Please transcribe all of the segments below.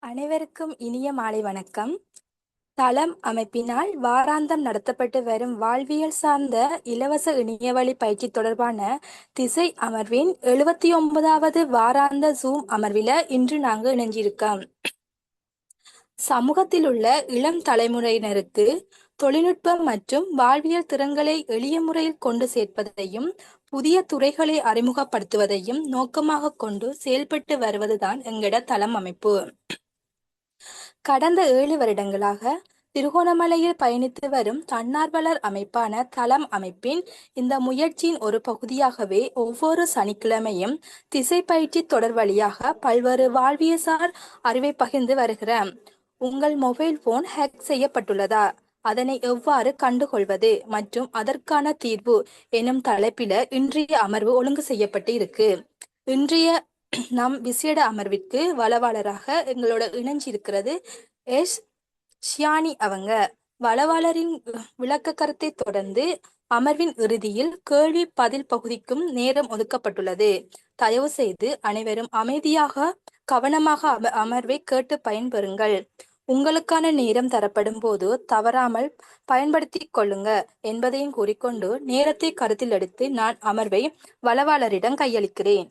அனைவருக்கும் இனிய மாலை வணக்கம். தளம் அமைப்பினால் வாராந்தம் நடத்தப்பட்டு வரும் வாழ்வியல் சார்ந்த இலவச இணையவழி பயிற்சி தொடர்பான திசை அமர்வின் 79வது வாராந்த ஜூம் அமர்வில் இன்று நாங்கள் இணைஞ்சிருக்கோம். சமூகத்தில் உள்ள இளம் தலைமுறையினருக்கு தொழில்நுட்பம் மற்றும் வாழ்வியல் திறன்களை எளிய முறையில் கொண்டு சேர்ப்பதையும் புதிய துறைகளை அறிமுகப்படுத்துவதையும் நோக்கமாக கொண்டு செயல்பட்டு வருவதுதான் எங்கட தளம் அமைப்பு. கடந்த 7 வருடங்களாக திருகோணமலையில் பயணித்து வரும் தன்னார்வலர் அமைப்பான தளம் அமைப்பின் இந்த முயற்சியின் ஒரு பகுதியாகவே ஒவ்வொரு சனிக்கிழமையும் திசை பயிற்சி தொடர் வழியாக பல்வேறு வாழ்வியல்சார் அறிவை பகிர்ந்து வருகிறோம். உங்கள் மொபைல் போன் ஹேக் செய்யப்பட்டுள்ளதா? அதனை எவ்வாறு கண்டுகொள்வது மற்றும் அதற்கான தீர்வு எனும் தலைப்பில இன்றைய அமர்வு ஒழுங்கு செய்யப்பட்டு இருக்கு. இன்றைய நம் விசேட அமர்விற்கு வளவாளராக எங்களோட இணைஞ்சிருக்கிறது எஸ் ஷியானி. அவங்க வளவாளரின் விளக்க கருத்தை தொடர்ந்து அமர்வின் இறுதியில் கேள்வி பதில் பகுதிக்கும் நேரம் ஒதுக்கப்பட்டுள்ளது. தயவு செய்து அனைவரும் அமைதியாக கவனமாக அமர்வை கேட்டு பயன்பெறுங்கள். உங்களுக்கான நேரம் தரப்படும் போது தவறாமல் பயன்படுத்தி கொள்ளுங்க என்பதையும் கூறிக்கொண்டு நேரத்தை கருத்தில் எடுத்து நான் அமர்வை வளவாளரிடம் கையளிக்கிறேன்.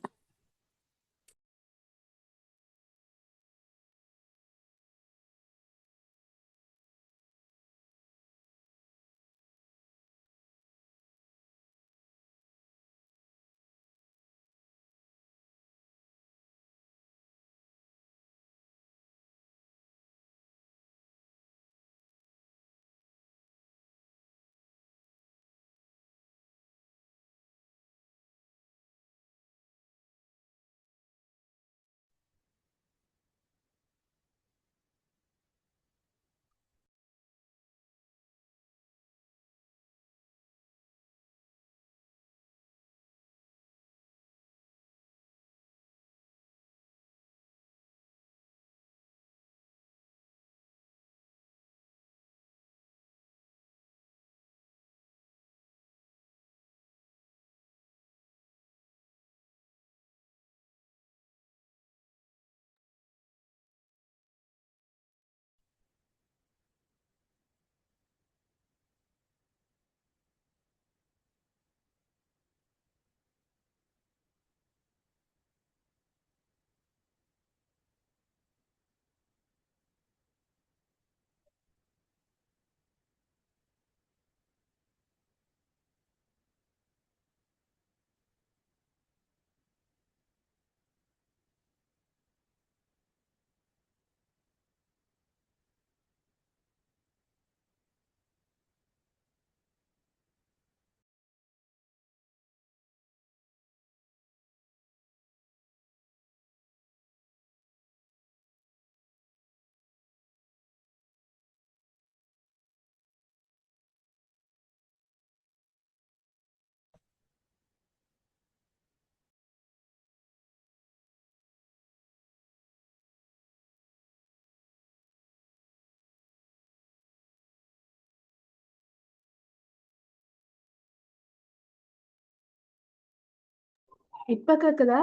இப்ப கேக்குதா?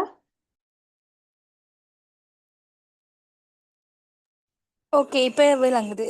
ஓகே, இப்ப விளங்குது.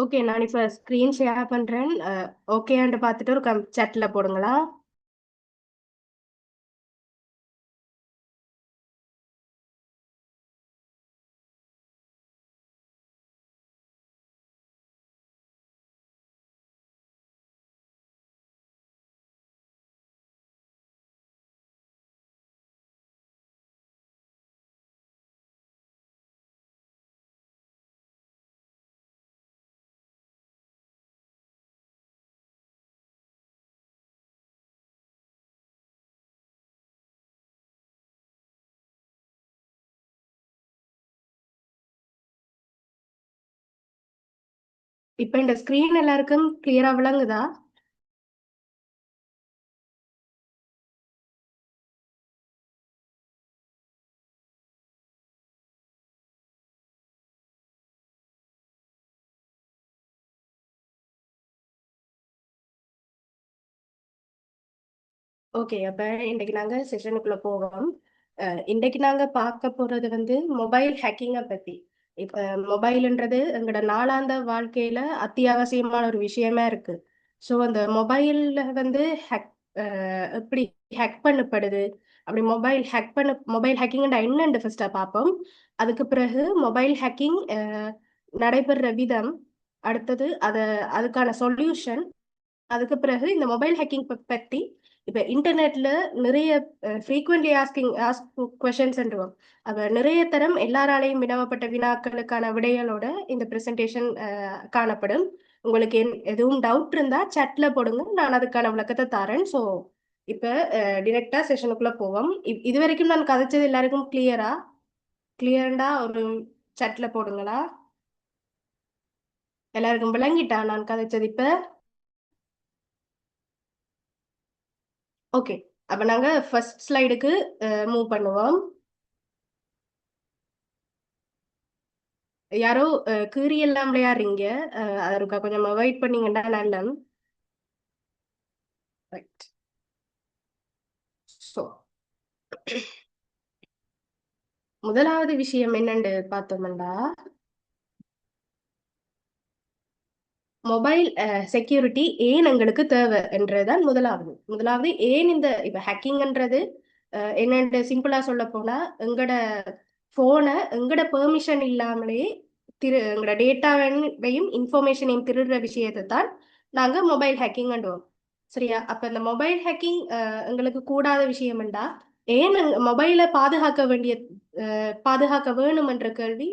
ஓகே, நான் இப்ப ஸ்கிரீன் ஷேர் பண்றேன். ஓகேன்னு பார்த்துட்டு ஒரு சாட்ல போடுங்களா? இப்ப இந்த ஸ்கிரீன் எல்லாருக்கும் கிளியரா விளங்குதா? ஓகே, அப்ப இன்னைக்கு நாங்க செஷனுக்குள்ள போவோம். இன்னைக்கு நாங்க பார்க்க போறது வந்து மொபைல் ஹேக்கிங்கை பத்தி. இப்ப மொபைல்ன்றது எங்களோட நாளாந்த வாழ்க்கையில அத்தியாவசியமான ஒரு விஷயமா இருக்கு. ஸோ அந்த மொபைல்ல வந்து ஹேக் எப்படி ஹேக் பண்ணப்படுது, அப்படி மொபைல் ஹேக்கிங் என்னன்னு ஃபர்ஸ்டா பார்ப்போம். அதுக்கு பிறகு மொபைல் ஹேக்கிங் நடைபெறுற விதம், அடுத்தது அதுக்கான சொல்யூஷன், அதுக்கு பிறகு இந்த மொபைல் ஹேக்கிங் பத்தி இப்ப இன்டர்நெட்ல நிறைய ஃப்ரீக்வெண்ட்லி ஆஸ்க் கொஷின்ஸ்ன்றோம். அப்ப நிறைய தரம் எல்லாராலையும் வினவப்பட்ட வினாக்களுக்கான விடைகளோட இந்த பிரசன்டேஷன் காணப்படும். உங்களுக்கு எதுவும் டவுட் இருந்தா chatல போடுங்க, நான் அதுக்கான விளக்கத்தை தாரேன். ஸோ இப்ப டிரெக்டா செஷனுக்குள்ள போவோம். இது வரைக்கும் நான் கதைச்சது எல்லாருக்கும் கிளியர்டா ஒரு chatல போடுங்களா? எல்லாருக்கும் விளங்கிட்டா நான் கதைச்சது இப்ப? ஓகே, அப்ப நாங்க ஃபர்ஸ்ட் ஸ்லைடுக்கு மூவ் பண்ணுவோம். யாரோ கீறி எல்லாம் விளையாடுறீங்க, அதற்கா கொஞ்சம் அவாய்ட் பண்ணீங்கன்னா நல்லம். ரைட். ஸோ முதலாவது விஷயம் என்னன்னு பார்த்தோம்னா, மொபைல் செக்யூரிட்டி ஏன் எங்களுக்கு தேவை என்றதுதான் முதலாவது ஏன் இந்த இப்ப ஹேக்கிங்ன்றது என்னன்னு சிம்பிளா சொல்ல போனா, எங்கட போனை எங்கட பெர்மிஷன் இல்லாமலே எங்கட டேட்டாவையும் இன்ஃபர்மேஷனையும் திருடுற விஷயத்தை தான் நாங்க மொபைல் ஹேக்கிங். சரியா? அப்ப இந்த மொபைல் ஹேக்கிங் எங்களுக்கு கூடாத விஷயம்டா, ஏன் மொபைலை பாதுகாக்க வேணும் என்ற கேள்வி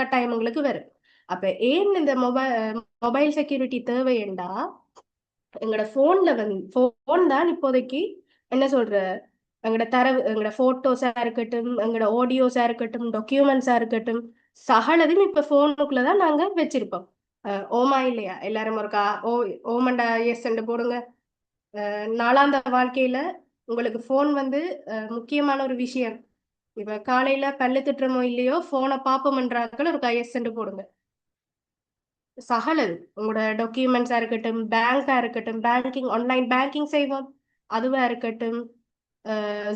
கட்டாயம் உங்களுக்கு வரும். அப்ப ஏன் இந்த மொபைல் செக்யூரிட்டி தேவைண்டா, எங்களோட போன் தான் இப்போதைக்கு என்ன சொல்ற, எங்களோட தரவு, எங்களோட போட்டோஸா இருக்கட்டும், எங்களோட ஆடியோஸா இருக்கட்டும், டாக்குமெண்ட்ஸா இருக்கட்டும், சகலதையும் இப்ப போனுக்குள்ளதான் நாங்க வச்சிருப்போம். ஓமா இல்லையா? எல்லாரும் ஒருக்கா ஓமண்டா எஸ் போடுங்க. நாளாந்த வாழ்க்கையில உங்களுக்கு போன் வந்து முக்கியமான ஒரு விஷயம். இப்ப காலையில பல்லு திட்டுறமோ இல்லையோ, போனை பாப்போம்ன்றாக்கள் ஒரு எஸ் போடுங்க. சகலது உங்களோட டாக்குமெண்ட்ஸா இருக்கட்டும், பேங்கா இருக்கட்டும், ஆன்லைன் பேங்கிங் செய்வோம், அதுவா இருக்கட்டும்,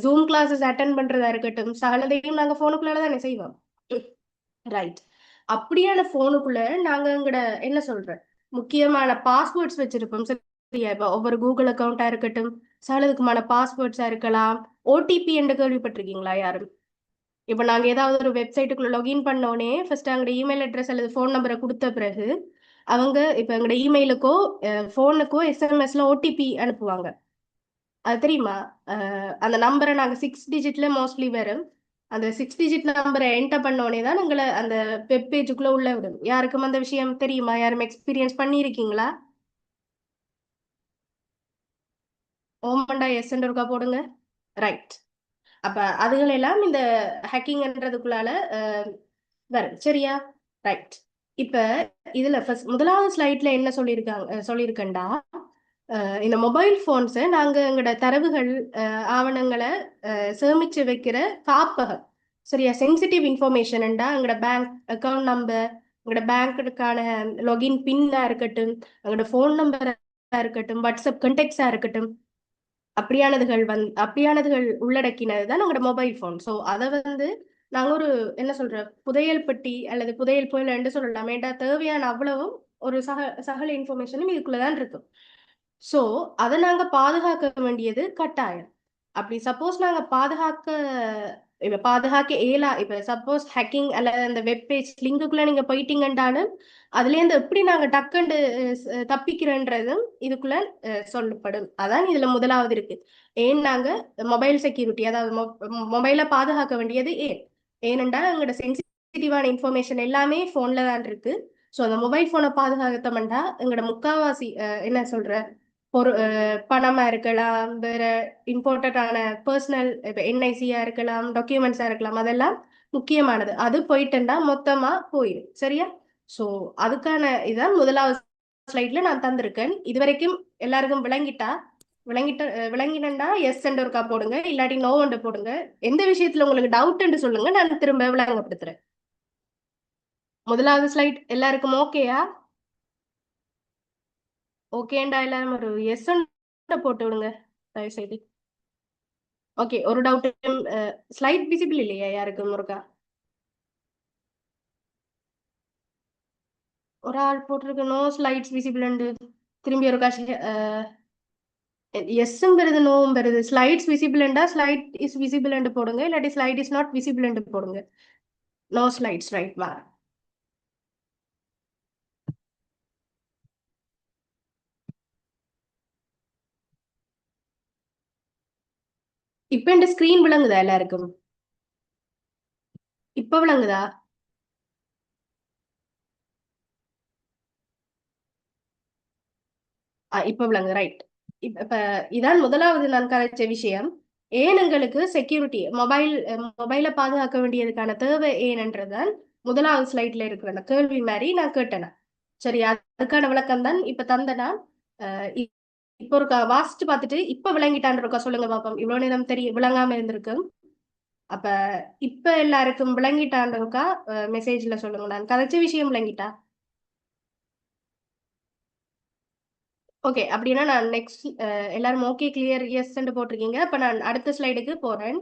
ஜூம் கிளாஸஸ் அட்டன் பண்றதா இருக்கட்டும், சகலதையும் நாங்க போனுக்குள்ள தானே செய்வோம். ரைட். அப்படியான போனுக்குள்ள நாங்க எங்கட என்ன சொல்றேன், முக்கியமான பாஸ்வேர்ட்ஸ் வச்சிருப்போம். சரியா? இப்ப ஒவ்வொரு கூகுள் அக்கௌண்டா இருக்கட்டும், சகலதுக்குமான பாஸ்வேர்ட்ஸா இருக்கலாம். ஓடிபி என்று கேள்விப்பட்டிருக்கீங்களா யாரும்? இப்ப நாங்க ஏதாவது ஒரு வெப்சைட்டுக்குள்ள லாகின் பண்ணோடனே ஃபர்ஸ்ட் எங்களோட இமெயில் அட்ரஸ் அல்லது ஃபோன் நம்பரை கொடுத்த பிறகு அவங்க இப்ப எங்களோட இமெயிலுக்கோ ஃபோனுக்கோ எஸ்எம்எஸ்ல ஓடிபி அனுப்புவாங்க. அது தெரியுமா? அந்த நம்பரை நாங்க 6 டிஜிட்ல மோஸ்ட்லி வரும். அந்த 6 டிஜிட் நம்பரை என்டர் பண்ணோடனே தான் எங்களை அந்த வெப் பேஜுக்குள்ள உள்ள விடும். யாருக்கும் அந்த விஷயம் தெரியுமா? யாரும் எக்ஸ்பீரியன்ஸ் பண்ணியிருக்கீங்களா? ஓமண்டா எஸ் இருக்கா போடுங்க. ரைட். அப்ப அதுகள் எல்லாம் இந்த ஹேக்கிங்ன்றதுக்குள்ளால வரும். சரியா? ரைட். இப்ப இதுல முதலாவது ஸ்லைட்ல என்ன சொல்லியிருக்கேன்டா, இந்த மொபைல் போன்ஸை நாங்க எங்களோட தரவுகள், ஆவணங்களை சேமிச்சு வைக்கிற காப்பகம். சரியா? சென்சிட்டிவ் இன்ஃபர்மேஷன்டா எங்களோட பேங்க் அக்கவுண்ட் நம்பர், எங்களோட பேங்க்குக்கான லாகின் பின்னா இருக்கட்டும், எங்களோட ஃபோன் நம்பரா இருக்கட்டும், வாட்ஸ்அப் கண்டெக்ட்ஸா இருக்கட்டும், அப்படியானதுகள் உள்ளடக்கினது தான் நம்மளோட மொபைல் போன். ஸோ அதை வந்து நாங்க ஒரு என்ன சொல்ற புதையல் பெட்டி அல்லது புதையல் புயல் என்று சொல்லலாம். ஏன்டா தேவையான அவ்வளவும் ஒரு சகல இன்ஃபர்மேஷனும் இதுக்குள்ளதான் இருக்கும். ஸோ அதை நாங்க பாதுகாக்க வேண்டியது கட்டாயம். அப்படி சப்போஸ் நாங்க பாதுகாக்க இயலா, இப்ப சப்போஸ் ஹேக்கிங் அல்லது அந்த வெப் பேஜ் லிங்குக்குள்ள நீங்க போயிட்டீங்கன்றாலும் அதுல இருந்து எப்படி நாங்க டக்குண்டு தப்பிக்கிறோன்றதும் இதுக்குள்ள சொல்லப்படும். அதான் இதுல முதலாவது இருக்கு. ஏன் நாங்க மொபைல் செக்யூரிட்டி, அதாவது மொபைலை பாதுகாக்க வேண்டியது ஏனென்றால் எங்களோட சென்சிட்டிவான இன்ஃபர்மேஷன் எல்லாமே போன்ல தான் இருக்கு. ஸோ அந்த மொபைல் போனை பாதுகாத்தோம்னா எங்களோட முக்காவாசி என்ன சொல்ற பணமா இருக்கலாம், வேற இம்பார்ட்டன்டான பர்சனல் என்ஐசியா இருக்கலாம், டாக்குமெண்ட்ஸா இருக்கலாம், அதெல்லாம் முக்கியமானது. அது போயிட்டுண்டா மொத்தமா போயிடும். சரியா? ஸோ அதுக்கான இதான் முதலாவது ஸ்லைட்ல நான் தந்திருக்கேன். இது வரைக்கும் எல்லாருக்கும் விளங்கினண்டா எஸ் ஒருக்கா போடுங்க, இல்லாட்டி நோ போடுங்க. எந்த விஷயத்துல உங்களுக்கு டவுட் சொல்லுங்க, நான் திரும்ப விளங்கப்படுத்துறேன். முதலாவது ஸ்லைட் எல்லாருக்கும் ஓகேயா? ஓகேண்டா எல்லாரும் ஒரு எஸ் போட்டு விடுங்க தயவு செய்து. ஓகே, ஒரு டவுட். ஸ்லைட் விசிபிள் இல்லையா யாருக்கும் ஒருக்கா? ஒரு ஆள் போட்டிருக்கு நோ ஸ்லைட்ஸ் விசிபிள். திரும்பி ஒருக்கா எஸ்ஸும் வருது நோவும் வருது. ஸ்லைட்ஸ் விசிபிள்ண்டா ஸ்லைட் இஸ் விசிபிள் போடுங்க, இல்லாட்டி ஸ்லைட் இஸ் நாட் விசிபிள் போடுங்க. No slides, right. வா, இப்ப இந்த ஸ்கிரீன் விளங்குதா எல்லாருக்கும்? இப்ப விளங்குதா? இப்ப விளங்கு, ரைட். இப்ப இதான் முதலாவது நான் கதைச்ச விஷயம். ஏன் எங்களுக்கு செக்யூரிட்டி மொபைலை பாதுகாக்க வேண்டியதுக்கான தேவை ஏனென்றதான் முதலாவது ஸ்லைட்ல இருக்கிற அந்த கேள்வி மாதிரி நான் கேட்டேன். சரி, அதுக்கான விளக்கம் தான் இப்ப தந்தனா. இப்ப ஒரு வாசிச்சு பார்த்துட்டு இப்ப விளங்கிட்டான் இருக்கா சொல்லுங்க பாப்போம். இவ்வளவு நேரம் விளங்காம இருந்திருக்கு. அப்ப இப்ப எல்லாருக்கும் விளங்கிட்டான் இருக்கா? மெசேஜ்ல சொல்லுங்க. நான் கதைச்ச விஷயம் விளங்கிட்டா? ஓகே, அப்படின்னா நான் நெக்ஸ்ட் எல்லாரும் ஓகே கிளியர் எஸ் போட்டிருக்கீங்க. அப்ப நான் அடுத்த ஸ்லைடுக்கு போறேன்.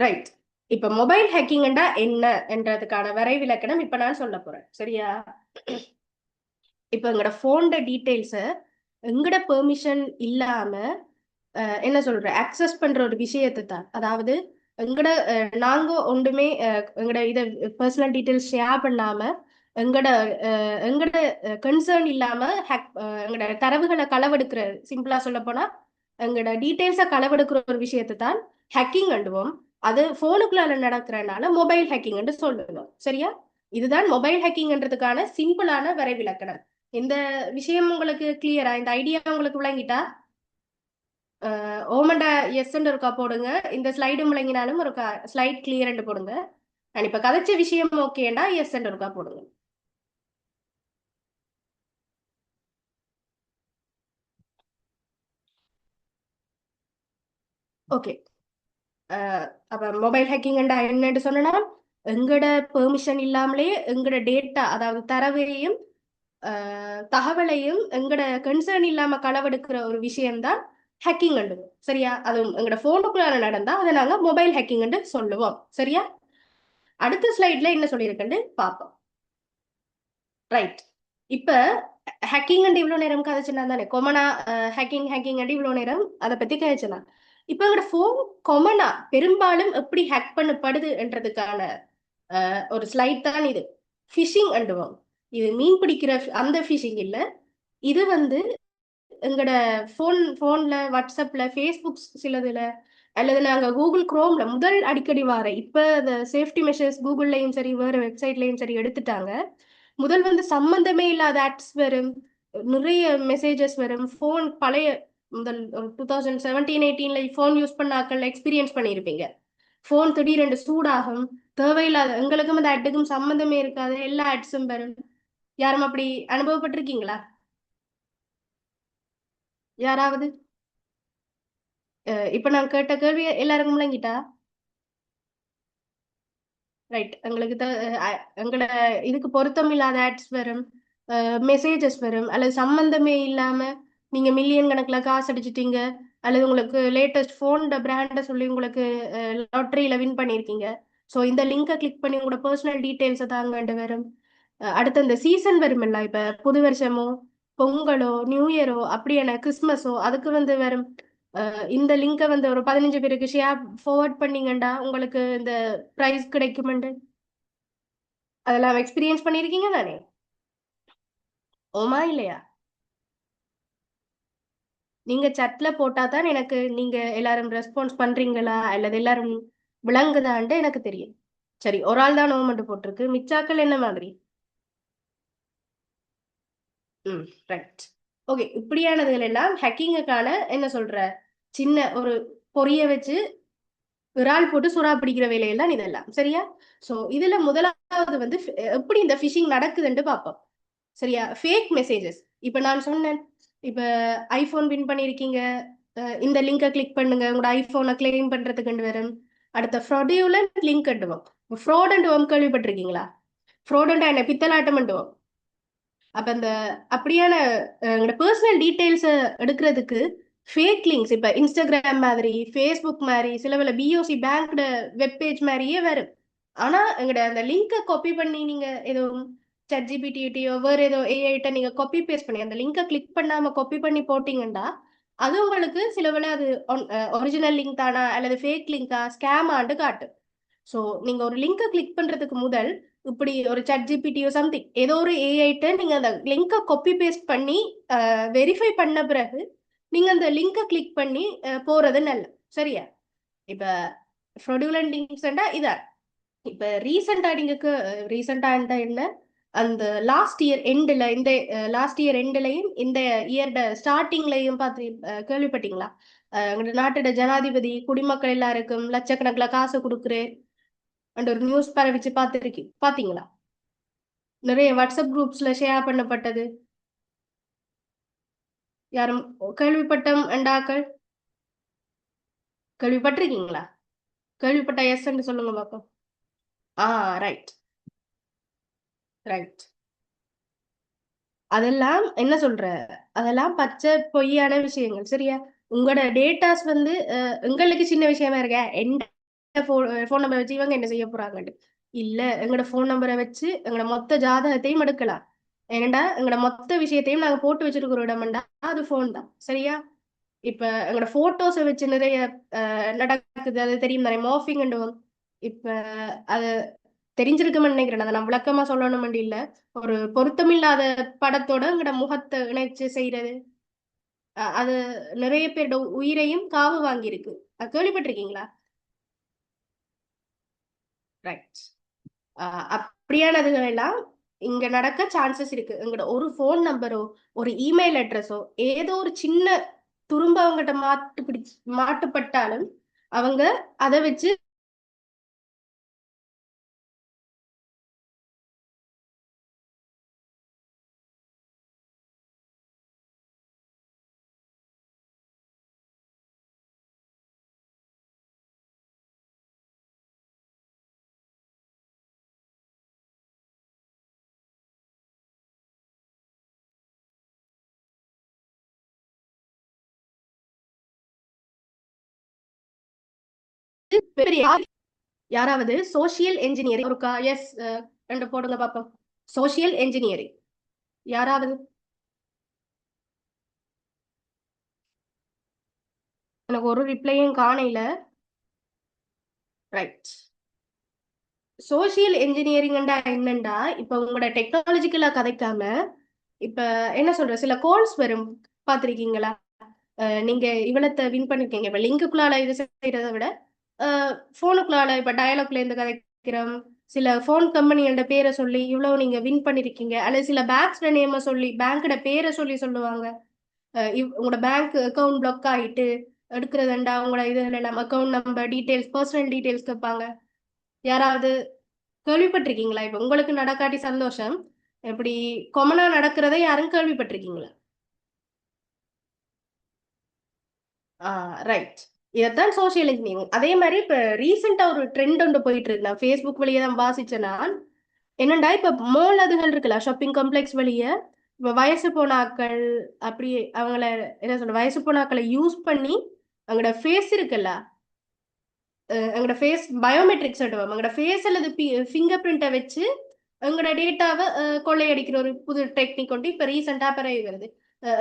ரைட். இப்ப மொபைல் ஹேக்கிங்டா என்ன என்றதுக்கான வரைவிலக்கணம் இப்ப நான் சொல்ல போறேன். சரியா? இப்ப எங்கட போன் டீடைல்ஸ எங்கட பெர்மிஷன் இல்லாம என்ன சொல்ற அக்சஸ் பண்ற ஒரு விஷயத்தை தான். அதாவது எங்கட நாங்க ஒன்றுமே எங்கட இத பர்சனல் டீடைல்ஸ் ஷேர் பண்ணாம எங்கட எங்கட கன்சர்ன் இல்லாம எங்கட தரவுகளை களவெடுக்கிற, சிம்பிளா சொல்ல போனா எங்கட டீடைல்ஸ களவெடுக்கிற ஒரு விஷயத்தை தான் ஹேக்கிங் அண்டுவோம். அது போனுக்குள்ள நடக்கிறனால மொபைல் ஹேக்கிங் சொல்லுவோம். சரியா? இதுதான் மொபைல் ஹேக்கிங்ன்றதுக்கான சிம்பிளான வரைவிலக்கணம். இந்த விஷயம் உங்களுக்கு கிளியரா? இந்த ஐடியா உங்களுக்கு விளங்கிட்டா? ஓமண்டா எஸ் இருக்கா போடுங்க. இந்த ஸ்லைடு முழங்கினாலும் ஒரு ஸ்லைட் கிளியர் போடுங்க. நான் இப்ப கதைச்ச விஷயம் ஓகேண்டா எஸ் இருக்கா போடுங்க. ஓகே. அப்ப மொபைல் ஹேக்கிங் என்னன்னு சொன்னா எங்கட பெர்மிஷன் இல்லாமலே எங்கட டேட்டா, அதாவது தரவையும் தகவலையும் எங்கட கன்சர்ன் இல்லாம களவெடுக்கிற ஒரு விஷயம்தான் ஹேக்கிங். சரியா? அது எங்கட போனுக்குள்ள நடந்தா அதை நாங்க மொபைல் ஹேக்கிங் சொல்லுவோம். சரியா? அடுத்த ஸ்லைட்ல என்ன சொல்லியிருக்கேன்னு பார்ப்போம். ரைட். இப்ப ஹேக்கிங் இவ்வளவு நேரம் கதைச்சுனா தானே கொமனா ஹேக்கிங் இவ்வளவு நேரம் அதை பத்தி கதைச்சலாம். இப்ப எங்களோட போன் கொமனா பெரும்பாலும் எப்படி ஹேக் பண்ணப்படுது என்றதுக்கான ஒரு ஸ்லைட் தான் இது. ஃபிஷிங் அண்டுவோம். இது மீன் பிடிக்கிற அந்த ஃபிஷிங் இல்ல. இது வந்து எங்களோட போன்ல வாட்ஸ்அப்ல ஃபேஸ்புக் சிலதுல அல்லது நாங்க கூகுள் குரோம்ல முதல் அடிக்கடி வார இப்ப இந்த சேஃப்டி மெஷர்ஸ் கூகுள்லயும் சரி வேற வெப்சைட்லயும் சரி எடுத்துட்டாங்க. முதல் வந்து சம்பந்தமே இல்லாத ஆட்ஸ் வரும், நிறைய மெசேஜஸ் வரும். போன் பழைய முதல் 2017-18ல போன் யூஸ் பண்ண ஆக்கள் எக்ஸ்பீரியன்ஸ் பண்ணியிருப்பீங்க. போன் திடீரென்று சூடாகும், தேவையில்லாத எங்களுக்கும் அந்த ஆட்டுக்கும் சம்பந்தமே இருக்காது, எல்லா ஆட்ஸும் வரும். யாரும் அப்படி அனுபவப்பட்டிருக்கீங்களா? யாராவது? இப்ப நான் கேட்ட கேள்வி எல்லாருக்கும் முழங்கிட்டா? ரைட். எங்களுக்கு எங்களோட இதுக்கு பொருத்தம் இல்லாத ஆட்ஸ் வரும், மெசேஜஸ் வரும், அல்லது சம்பந்தமே இல்லாம நீங்க மில்லியன் கணக்குல காசு அடிச்சிட்டீங்க, அல்லது உங்களுக்கு லேட்டஸ்ட் போன் பிராண்ட சொல்லி உங்களுக்கு லாட்டரியில வின் பண்ணிருக்கீங்க. ஸோ இந்த லிங்கை கிளிக் பண்ணி உங்களோட பர்சனல் டீடைல்ஸை தாங்கண்டு வரும். அடுத்து இந்த சீசன் வருமில்ல, இப்ப புது வருஷமோ பொங்கலோ நியூ இயரோ அப்படியான கிறிஸ்மஸோ அதுக்கு வந்து வரும். இந்த லிங்கை வந்து ஒரு 15 பேருக்கு ஷேர் ஃபார்வர்ட் பண்ணீங்கண்டா உங்களுக்கு இந்த ப்ரைஸ் கிடைக்குமெண்டு அதெல்லாம் எக்ஸ்பீரியன்ஸ் பண்ணிருக்கீங்க தானே? ஓமா இல்லையா? நீங்க சட்ல போட்டா தான் எனக்கு நீங்க எல்லாரும் ரெஸ்பான்ஸ் பண்றீங்களா அல்லது எல்லாரும் விளங்குதான்ட்டு எனக்கு தெரியும். சரி, ஒரு ஆள் தான் ஓமண்டு போட்டிருக்கு, மிச்சாக்கள் என்ன மாதிரி? ம், ரைட். ஓகே, இப்படியானதுகள் எல்லாம் ஹேக்கிங்குக்கான என்ன சொல்ற சின்ன ஒரு பொரிய வச்சு இறால் போட்டு சுறா பிடிக்கிற வேலையெல்லாம் இதெல்லாம் சரியா. சோ இதுல முதலாவது வந்து எப்படி இந்த ஃபிஷிங் நடக்குதுன்னு பார்ப்போம். சரியா, ஃபேக் மெசேஜஸ். இப்ப நான் சொன்னேன், இப்ப ஐபோன் வின் பண்ணிருக்கீங்க, இந்த லிங்கை கிளிக் பண்ணுங்க உங்களோட ஐபோனை கிளைம் பண்றதுக்கு வரும். அடுத்த ஃப்ராடியுலன்ட் லிங்க் கட்டுவோம். ஃப்ராட் அண்ட் கேள்விப்பட்டிருக்கீங்களா? ஃப்ராட் அண்ட் என்ன பித்தலாட்டம் பண்ணுவோம். அப்ப அந்த அப்படியான பர்சனல் டீடைல்ஸ் எடுக்கிறதுக்கு ஃபேக் லிங்க்ஸ் இப்ப இன்ஸ்டாகிராம் மாதிரி, ஃபேஸ்புக் மாதிரி, சில வேலை பிஓசி பேங்க்ட வெப்பேஜ் மாதிரியே வரும். ஆனா எங்கட அந்த லிங்கை காப்பி பண்ணி நீங்க ஏதோ ChatGPT-யோ வேற ஏதோ ஏஐட்ட நீங்க காப்பி பேஸ்ட் பண்ணி அந்த லிங்கை கிளிக் பண்ணாம காப்பி பண்ணி போட்டீங்கன்னா அது உங்களுக்கு சில வேளை அது ஒரிஜினல் லிங்க் தானா அல்லது ஃபேக் லிங்கா ஸ்கேம் ஆண்டு காட்டு. ஸோ நீங்க ஒரு லிங்கை கிளிக் பண்றதுக்கு முதல் இப்படி ஒரு ChatGPT-யோ சம்திங் ஏதோ ஒரு ஏஐட்ட நீங்க அந்த லிங்கை காப்பி பேஸ்ட் பண்ணி வெரிஃபை பண்ண பிறகு நீங்க அந்த லிங்கை கிளிக் பண்ணி போறது நல்ல. சரியா, இப்ப ஃப்ராடுலன்ட் லிங்க்ஸ் இதா இப்ப ரீசெண்டா நீங்க ரீசெண்டா என்ன அந்த லாஸ்ட் இயர் எண்ட்ல இந்த லாஸ்ட் இயர் எண்ட்லயும் இந்த இயர்ட ஸ்டார்டிங்லயும் பார்த்து கேள்விப்பட்டீங்களா? எங்க நாட்டோட ஜனாதிபதி குடிமக்கள் எல்லாருக்கும் லட்சக்கணக்கில் காசு கொடுக்குறேன் அண்ட் ஒரு நியூஸ் பரவிச்சு பாத்தீங்களா? நிறைய வாட்ஸ்அப் குரூப்ஸ்ல ஷேர் பண்ணப்பட்டது. யாரும் கேள்விப்பட்டம் அண்டாக்கள் கேள்விப்பட்டிருக்கீங்களா? கேள்விப்பட்ட எஸ் சொல்லுங்க பாப்போம். Right right. அதெல்லாம் என்ன சொல்ற, அதெல்லாம் பச்சை பொய்யான விஷயங்கள். சரியா, உங்களோட டேட்டாஸ் வந்து எங்களுக்கு சின்ன விஷயமா இருக்க எந்த போன் நம்பரை வச்சு இவங்க என்ன செய்ய போறாங்கன்னு இல்ல. எங்களோட போன் நம்பரை வச்சு எங்களோட மொத்த ஜாதகத்தையும் எடுக்கலாம். ஏனண்டா எங்களோட மொத்த விஷயத்தையும் நாங்க போட்டு வச்சிருக்கிற இடம்டா அது போன் தான். சரியா, இப்ப எங்களோட போட்டோஸை வச்சு நிறைய நடக்குது, அது தெரியும் நிறைய மார்பிங். இப்ப அது தெரிஞ்சிருக்குமென்னு நினைக்கிறேன். அதை நான் விளக்கமா சொல்லணும் இல்ல, ஒரு பொருத்தமில்லாத படத்தோட எங்கட முகத்தை இணைச்சு செய்யறது அது நிறைய பேரோட உயிரையும் காவு வாங்கியிருக்கு. அது கேள்விப்பட்டிருக்கீங்களா? ரைட். அப்படியானதுகள் எல்லாம் இங்க நடக்க சான்சஸ் இருக்கு. எங்கட ஒரு போன் நம்பரோ ஒரு இமெயில் அட்ரஸோ ஏதோ ஒரு சின்ன துரும்ப அவங்ககிட்ட மாட்டுப்பட்டாலும் அவங்க அதை வச்சு பெரிய யாராவது சோசியல் என்ஜினியரிங் ஒருக்கா எஸ் ரெண்டு போடுங்க பாப்போம். சோசியல் என்ஜினியரிங் யாராவது? எனக்கு ஒரு ரிப்ளையும் காணையில. ரைட். சோசியல் என்ஜினியரிங் என்னண்டா இப்ப உங்களோட டெக்னாலஜிக்கலா கதைக்காம இப்ப என்ன சொல்ற சில கோல்ஸ் வரும் பாத்திருக்கீங்களா? நீங்க இவ்வளத்தை வின் பண்ணிருக்கீங்க. இப்ப லிங்குக்குள்ளால இது செய்யறதை விட போனுக்குள்ளால இப்ப டயலாக்ல இருந்து கதைக்கிறோம். சில போன் கம்பெனியோட பேரை சொல்லி இவ்வளவு நீங்க வின் பண்ணிருக்கீங்க, அல்லது சில பேங்க்ஸ் நேம சொல்லி பேங்கோட பேரை சொல்லி சொல்லுவாங்க. உங்களோட பேங்க் அக்கௌண்ட் பிளாக் ஆகிட்டு எடுக்கிறதுண்டா உங்களோட இதுல எல்லாம் account number details personal details கேட்பாங்க. யாராவது கேள்விப்பட்டிருக்கீங்களா? இப்ப உங்களுக்கு நடக்காட்டி சந்தோஷம், இப்படி கொமனா நடக்கிறத யாரும் கேள்விப்பட்டிருக்கீங்களா? ரைட். இதைத்தான் சோசியல் இன்ஜினியரிங். அதே மாதிரி இப்ப ரீசெண்டா ஒரு ட்ரெண்ட் ஒன்று போயிட்டு இருக்கு. நான் ஃபேஸ்புக் வழியே தான் வாசிச்சேன். நான் என்னண்டா இப்ப மால் அதுகள் இருக்குல்ல, ஷாப்பிங் காம்ப்ளெக்ஸ் வழியே இப்ப வயசு போன ஆட்கள் அப்படி அவங்கள என்ன சொல்ற வயசு போன ஆட்களை யூஸ் பண்ணி அவங்களோட ஃபேஸ் இருக்குல்ல, எங்களோட ஃபேஸ் பயோமெட்ரிக்ஸ் எங்களோட ஃபேஸ் அல்லது ஃபிங்கர் வச்சு எங்களோட டேட்டாவை கொள்ளையடிக்கிற ஒரு புது டெக்னிக் கொண்டு இப்ப ரீசெண்டா பரவி வருது.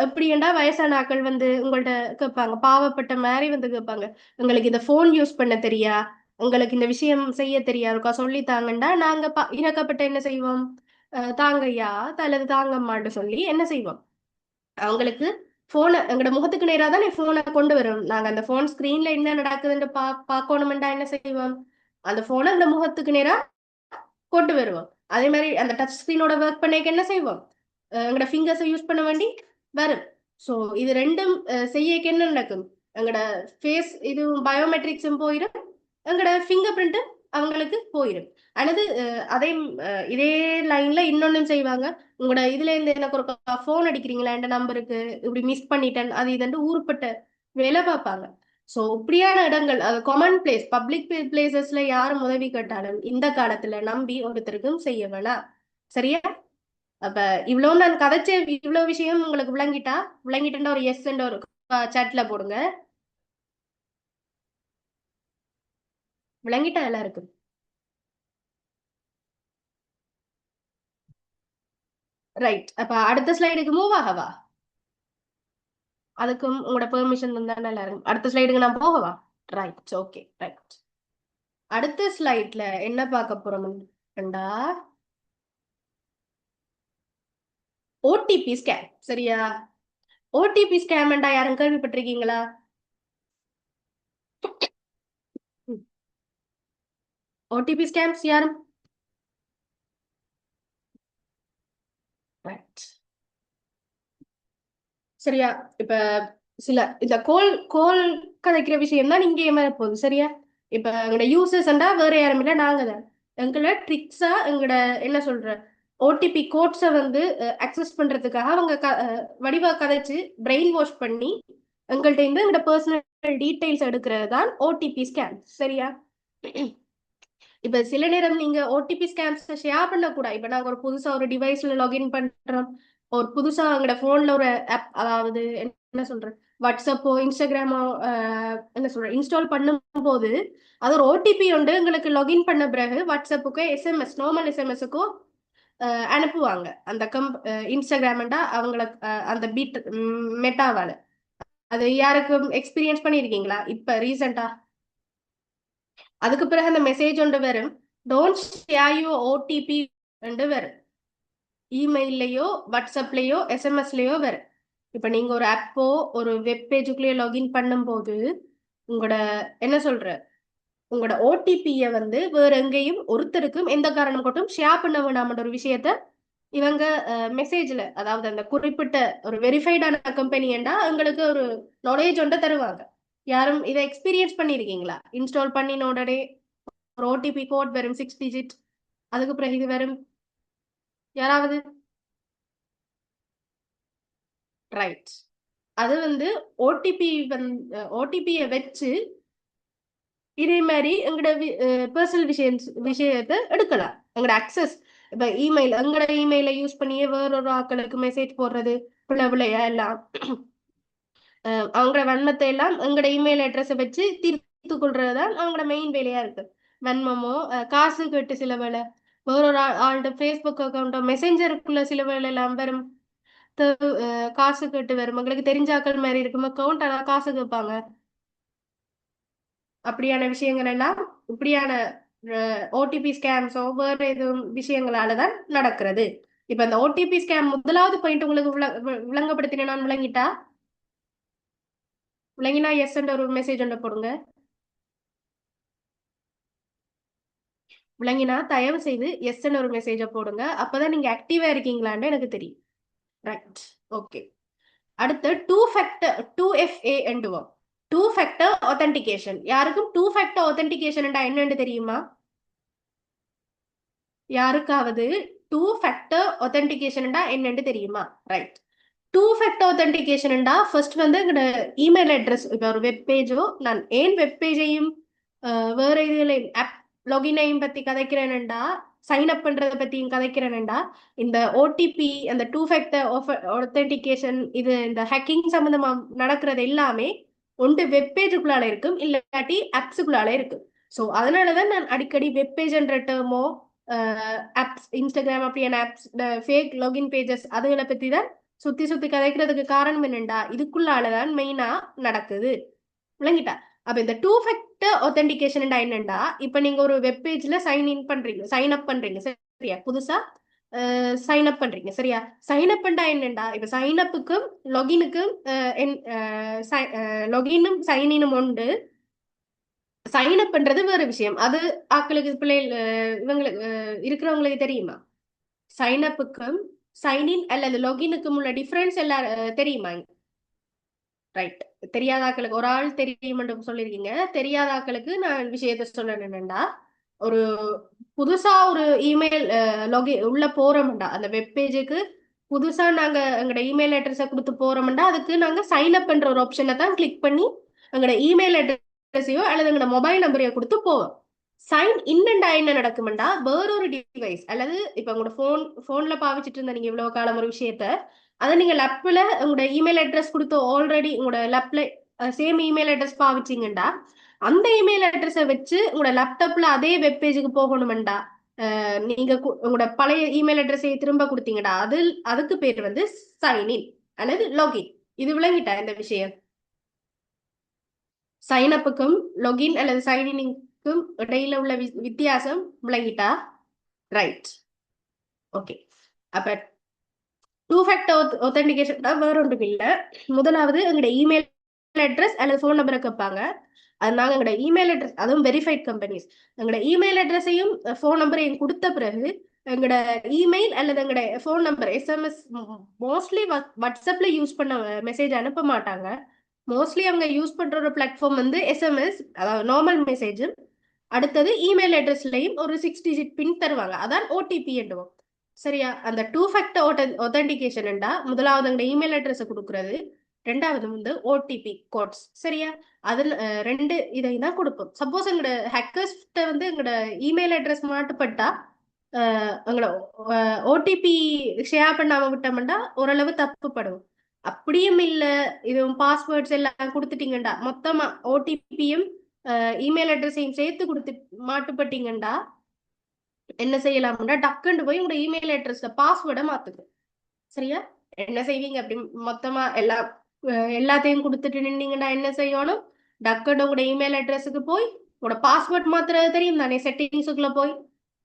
எப்படின்னா வயசான ஆட்கள் வந்து உங்கள்ட்ட கேட்பாங்க, பாவப்பட்ட மாதிரி வந்து கேட்பாங்க, உங்களுக்கு இந்த போன் யூஸ் பண்ண தெரியா, உங்களுக்கு இந்த விஷயம் செய்ய தெரியா இருக்கா சொல்லித்தாங்கண்டா நாங்க இறக்கப்பட்ட என்ன செய்வோம், தாங்கய்யா அல்லது தாங்கம்மான்னு சொல்லி என்ன செய்வோம், அவங்களுக்கு போனை எங்களோட முகத்துக்கு நேரா தான் போனை கொண்டு வரும். நாங்க அந்த போன் ஸ்கிரீன்ல என்ன நடக்குதுன்னு பார்க்கணுமெண்டா என்ன செய்வோம், அந்த போனை அந்த முகத்துக்கு நேரா கொண்டு வருவோம். அதே மாதிரி அந்த டச் ஸ்கிரீனோட ஒர்க் பண்ணிக்க என்ன செய்வோம், எங்களோட ஃபிங்கர்ஸை யூஸ் பண்ண வேண்டி வரும். ஸோ இது ரெண்டும் செய்யக்கு என்ன நடக்கும், எங்களோட ஃபேஸ் இது பயோமெட்ரிக்ஸும் போயிடும், எங்களோட ஃபிங்கர் பிரிண்ட் அவங்களுக்கு போயிடும். அல்லது அதே இதே லைன்ல இன்னொன்னும் செய்வாங்க. உங்களோட இதுல இருந்து எனக்கு ஒரு போன் அடிக்கிறீங்களா என்ற நம்பருக்கு, இப்படி மிஸ் பண்ணிட்டேன் அது இதுன்னு ஊருப்பட்ட வேலை பார்ப்பாங்க. சோ இப்படியான இடங்கள், அது காமன் பிளேஸ், பப்ளிக் பிளேசஸ்ல யாரும் உதவி கேட்டாலும் இந்த காலத்துல நம்பி ஒருத்தருக்கும் செய்ய வேணாம். சரியா? அப்ப இவ்வளவு நான் கதைச்ச இவ்வளவு விஷயம் உங்களுக்கு விளங்கிட்டா ஒரு எஸ் ஒரு சாட்ல போடுங்க. விளங்கிட்டா எல்லாருக்கும்? ரைட். அப்ப அடுத்த ஸ்லைடுக்கு மூவ் ஆகவா? அதுக்கும் உங்களோட பெர்மிஷன் இருந்தா நல்லா இருக்கும். அடுத்த ஸ்லைடுக்கு நான் போகவா? Right, okay, right. அடுத்த ஸ்லைட்ல என்ன பார்க்க போறோம்டா, ஓடிபி ஸ்கேம். சரியா? ஓடிபி ஸ்கேம்டா யாரும் கேள்விப்பட்டிருக்கீங்களா? ஓடிபி ஸ்கேம்ஸ் யாரும்? ரைட். சரியா? இப்ப சில இந்த கோல் கோல் கதைக்கிற விஷயம் தான் இங்கே ஏமாற போகுது. சரியா? இப்ப எங்களோட யூசர்ஸ்ண்டா வேற யாரும் இல்ல, நாங்க தான். எங்களோட ட்ரிக்ஸா, எங்களோட என்ன சொல்ற ஓடிபி கோட்ஸை வந்து அக்சஸ் பண்றதுக்காக அவங்க வடிவா கதைச்சு பிரெயின் வாஷ் பண்ணி எங்கள்கிட்ட இருந்து எங்களோட பர்சனல் டீடைல்ஸ் எடுக்கிறது தான் ஓடிபி ஸ்கேம். சரியா? இப்ப சில நேரம் நீங்க ஓடிபி ஸ்கேம்ஸ் ஷேர் பண்ணக்கூடாது. இப்ப நாங்க ஒரு புதுசா ஒரு டிவைஸ்ல லாகின் பண்றோம், ஒரு புதுசா எங்களோட போன்ல ஒரு ஆப், அதாவது என்ன சொல்றேன், வாட்ஸ்அப்போ இன்ஸ்டாகிராமோ என்ன சொல்றேன் இன்ஸ்டால் பண்ணும் போது அது ஒரு ஓடிபி உண்டு எங்களுக்கு லாகின் பண்ண பிறகு வாட்ஸ்அப்புக்கோ எஸ்எம்எஸ் நார்மல் எஸ்எம்எஸ்க்கோ அனுப்புவாங்க. அந்த இன்ஸ்டாகிராம்டா அவங்களுக்கு அந்த பீட் மெட்டாவால. அது யாருக்கும் எக்ஸ்பீரியன்ஸ் பண்ணிருக்கீங்களா இப்ப ரீசெண்டா? அதுக்கு பிறகு அந்த மெசேஜ் ஒன்று வரும், டோன்ட் ஷேர் யுவர் ஓடிபி வரும். இமெயிலையோ வாட்ஸ்அப்லயோ எஸ்எம்எஸ்லயோ வரும். இப்ப நீங்க ஒரு ஆப்போ ஒரு வெப் பேஜுக்குள்ளேயே லாகின் பண்ணும்போது உங்களோட என்ன சொல்ற உங்களோட ஓடிபிய வந்து வேற எங்கேயும் ஒருத்தருக்கும் எந்த காரணம் கொண்டும் ஷேர் பண்ண வேணாம்ன்ற ஒரு விஷயத்த இவங்க மெசேஜ்ல, அதாவது அந்த குறிப்பிட்ட ஒரு வெரிஃபைடான கம்பெனிண்டா எங்களுக்கு ஒரு நாலேஜ் ஒன்றை தருவாங்க. யாரும் இதை எக்ஸ்பீரியன்ஸ் பண்ணிருக்கீங்களா? இன்ஸ்டால் பண்ணின உடனே ஒரு ஓடிபி கோட் வரும் 6 டிஜிட், அதுக்கு பிறகு இது வரும். யாராவது? ரைட். அது வந்து ஓடிபி ஓடிபியை வச்சு இதே மாதிரி எங்களோட பர்சனல் விஷயத்தை எடுக்கலாம். எங்களோட அக்சஸ், இப்ப இமெயில், எங்களோட இமெயில யூஸ் பண்ணியே வேறொரு ஆட்களுக்கு மெசேஜ் போடுறது பிள்ளையா எல்லாம் அவங்களோட வன்மத்தை எல்லாம் எங்களோட இமெயில் அட்ரஸை வச்சு தீர்த்து கொள்றதுதான் அவங்களோட மெயின் வேலையா இருக்கு. வன்மமோ காசு கேட்டு சில வேலை, வேறொரு ஆள்கிட்ட ஃபேஸ்புக் அக்கௌண்ட்டோ மெசேஞ்சருக்குள்ள சில வேலை எல்லாம் வரும், காசு கேட்டு வரும். எங்களுக்கு தெரிஞ்சாக்கள் மாதிரி இருக்கும் அக்கௌண்ட், ஆனா காசு கேட்பாங்க. அப்படியான விஷயங்கள் எல்லாம் இப்படியான ஓடிபி ஸ்கேம்ஸோ வேற எதுவும் விஷயங்களாலதான் நடக்கிறது. இப்ப இந்த ஓடிபி ஸ்கேம் முதலாவது பாயிண்ட் உங்களுக்கு விளங்கப்படுத்தின நான் விளங்கினா எஸ் என்ற ஒரு மெசேஜ் ஒன்று போடுங்க. விளங்கினா தயவு செய்து எஸ் ஒரு மெசேஜ போடுங்க. அப்பதான் நீங்க ஆக்டிவா இருக்கீங்களான்னு எனக்கு தெரியும். Right, okay. அடுத்து டூ எஃப்ஏ என்றுவோம். Two factor authentication. யாருக்கும் டூ ஃபேக்டர் ஆத்தென்டிகேஷன் என்னன்னு தெரியுமா? யாருக்காவது டூ ஃபேக்டர் ஆத்தென்டிகேஷன் என்னன்னு தெரியுமா? ரைட். டூ ஃபேக்டர் ஆத்தென்டிகேஷன்டா ஃபர்ஸ்ட் வந்து எங்களோட இமெயில் அட்ரஸ், இப்போ ஒரு வெப் பேஜோ, நான் ஏன் வெப் பேஜையும் வேற இதுல ஆப் லாகினையும் பத்தி கதைக்கிறேன்டா, சைன் அப் பண்றத பத்தியும் கதைக்கிறேன்டா, இந்த ஓடிபி அந்த டூ ஃபேக்டர் ஆத்தென்டிகேஷன் இது இந்த ஹேக்கிங் சம்பந்தமா நடக்கிறது எல்லாமே ஒன்று வெப் பேஜுக்குள்ளால இருக்கும், இல்லாட்டி ஆப்ஸுக்குள்ளால இருக்கும். ஸோ அதனாலதான் நான் அடிக்கடி வெப் பேஜ்ன்ற டேர்மோ ஆப்ஸ், இன்ஸ்டாகிராம் அப்படியான ஆப்ஸ், ஃபேக் லாகின் பேஜஸ் அதுகளை பத்தி தான் சுத்தி சுத்தி கதைக்கிறதுக்கு காரணம் என்னண்டா இதுக்குள்ளாலதான் மெயினா நடக்குது. விளங்கிட்டா? அப்ப இந்த டூ ஃபேக்டர் ஆத்தென்டிகேஷன் என்னண்டா, இப்ப நீங்க ஒரு வெப் பேஜ்ல சைன் அப் பண்றீங்க சரியா, புதுசா சைன் அப் பண்றீங்க சரியா. சைன் அப் பண்ணா என்னண்டா, இப்ப சைன் அப்புக்கும் லாகினுக்கும் லாகினும் சைனினும் உண்டு. சைன் அப் பண்றது வேற விஷயம், அது ஆக்களுக்கு பிள்ளைகள் இவங்களுக்கு இருக்கிறவங்களுக்கு தெரியுமா? சைன் அப்புக்கும் சைன் இன் அல்லது லாகினுக்கும் உள்ள டிஃபரன்ஸ் எல்லாம் தெரியுமா? ரைட். தெரியாத ஆட்களுக்கு ஒரு ஆள் தெரியும் சொல்லியிருக்கீங்க. தெரியாத ஆட்களுக்கு நான் விஷயத்த சொல்ல என்னன்னா, ஒரு புதுசா ஒரு இமெயில் உள்ள போறோம்டா அந்த வெப் பேஜுக்கு புதுசா நாங்க எங்களோட இமெயில் அட்ரஸை கொடுத்து போறோம்டா அதுக்கு நாங்க சைன் அப் பண்ற ஒரு ஆப்ஷனை தான் கிளிக் பண்ணி எங்களோட இமெயில் அட்ரஸையோ அல்லது எங்களோட மொபைல் நம்பரையோ கொடுத்து போவோம். சைன் இன்னண்டா என்ன நடக்கும்டா வேறொரு டிவைஸ் அல்லது இப்ப உங்களோட போன்ல பாவிச்சிட்டு இருந்த நீங்க இவ்வளவு காலம் ஒரு விஷயத்த அதை நீங்க லேப்ல உங்களோட இமெயில் அட்ரஸ் கொடுத்து ஆல்ரெடி உங்களோட லேப்ல சேம் இமெயில் அட்ரஸ் பாவிச்சிங்கண்டா அந்த இமெயில் அட்ரஸை வச்சு உங்களோட லேப்டாப்ல அதே வெப் பேஜுக்கு போகணுமெண்டா நீங்க உங்களோட பழைய இமெயில் அட்ரஸை திரும்ப கொடுத்தீங்கடா அதுக்கு பேர் வந்து சைன்இன் அல்லது லாகின். இது விளங்கிட்டா இந்த விஷயம்? சைன் அப்புக்கும் லாகின் அல்லது சைன்இனுக்கும் இடையில உள்ள வித்தியாசம் விளங்கிட்டா? ரைட். ஓகே. அப்ப டூ ஃபேக்டர் ஒத்தன்டிகேஷன் தான் வேற ஒன்றும் இல்லை. முதலாவது எங்களுடைய இமெயில் அட்ரஸ் அல்லது ஃபோன் நம்பரை கேட்பாங்க. அது நாங்கள் எங்களோட இமெயில் அட்ரஸ் அதுவும் வெரிஃபைட் கம்பெனிஸ் எங்களோட இமெயில் அட்ரஸையும் ஃபோன் நம்பரையும் கொடுத்த பிறகு எங்களோட இமெயில் அல்லது எங்களோட ஃபோன் நம்பர் எஸ்எம்எஸ் மோஸ்ட்லி வாட்ஸ்அப்ல யூஸ் பண்ண மெசேஜ் அனுப்ப மாட்டாங்க. மோஸ்ட்லி அவங்க யூஸ் பண்ற ஒரு பிளாட்ஃபார்ம் வந்து எஸ்எம்எஸ் அதாவது நார்மல் மெசேஜ். அடுத்தது இமெயில் அட்ரஸ்லயும் ஒரு 6 டிஜிட் பின் தருவாங்க, அதான் ஓடிபி என்றுவோம். சரியா? அந்த டூ ஃபேக்டர் ஒத்தன்டிகேஷன்டா முதலாவது எங்களோட இமெயில் அட்ரஸை கொடுக்கறது, ரெண்டாவது வந்து ஓடிபி கோட்ஸ். சரியா? அதில் ரெண்டு இதையும் தான் கொடுப்போம். சப்போஸ் எங்களோட ஹேக்கர்ஸ்கிட்ட வந்து எங்களோட இமெயில் அட்ரஸ் மாட்டுப்பட்டா எங்களோட ஓடிபி ஷேர் பண்ணாம விட்டோம்னா ஓரளவு தப்புப்படும். அப்படியும் இல்லை இதுவும் பாஸ்வேர்ட்ஸ் எல்லாம் கொடுத்துட்டீங்கண்டா மொத்தமா ஓடிபியும் இமெயில் அட்ரஸையும் சேர்த்து கொடுத்து மாட்டுப்பட்டீங்கண்டா என்ன செய்யலாம்னா டக்குன்னு போய் உங்களோட இமெயில் அட்ரஸ்ல பாஸ்வேர்டை மாத்துக்கு. சரியா? என்ன செய்வீங்க அப்படி மொத்தமா எல்லாத்தையும் கொடுத்துட்டு நின்னீங்கன்னா என்ன செய்யணும்? டக்குன்னு உங்களோட இமெயில் அட்ரஸுக்கு போய் உங்களோட பாஸ்வேர்ட் மாத்துறது தெரியும் தானே? செட்டிங்ஸுக்குள்ள போய்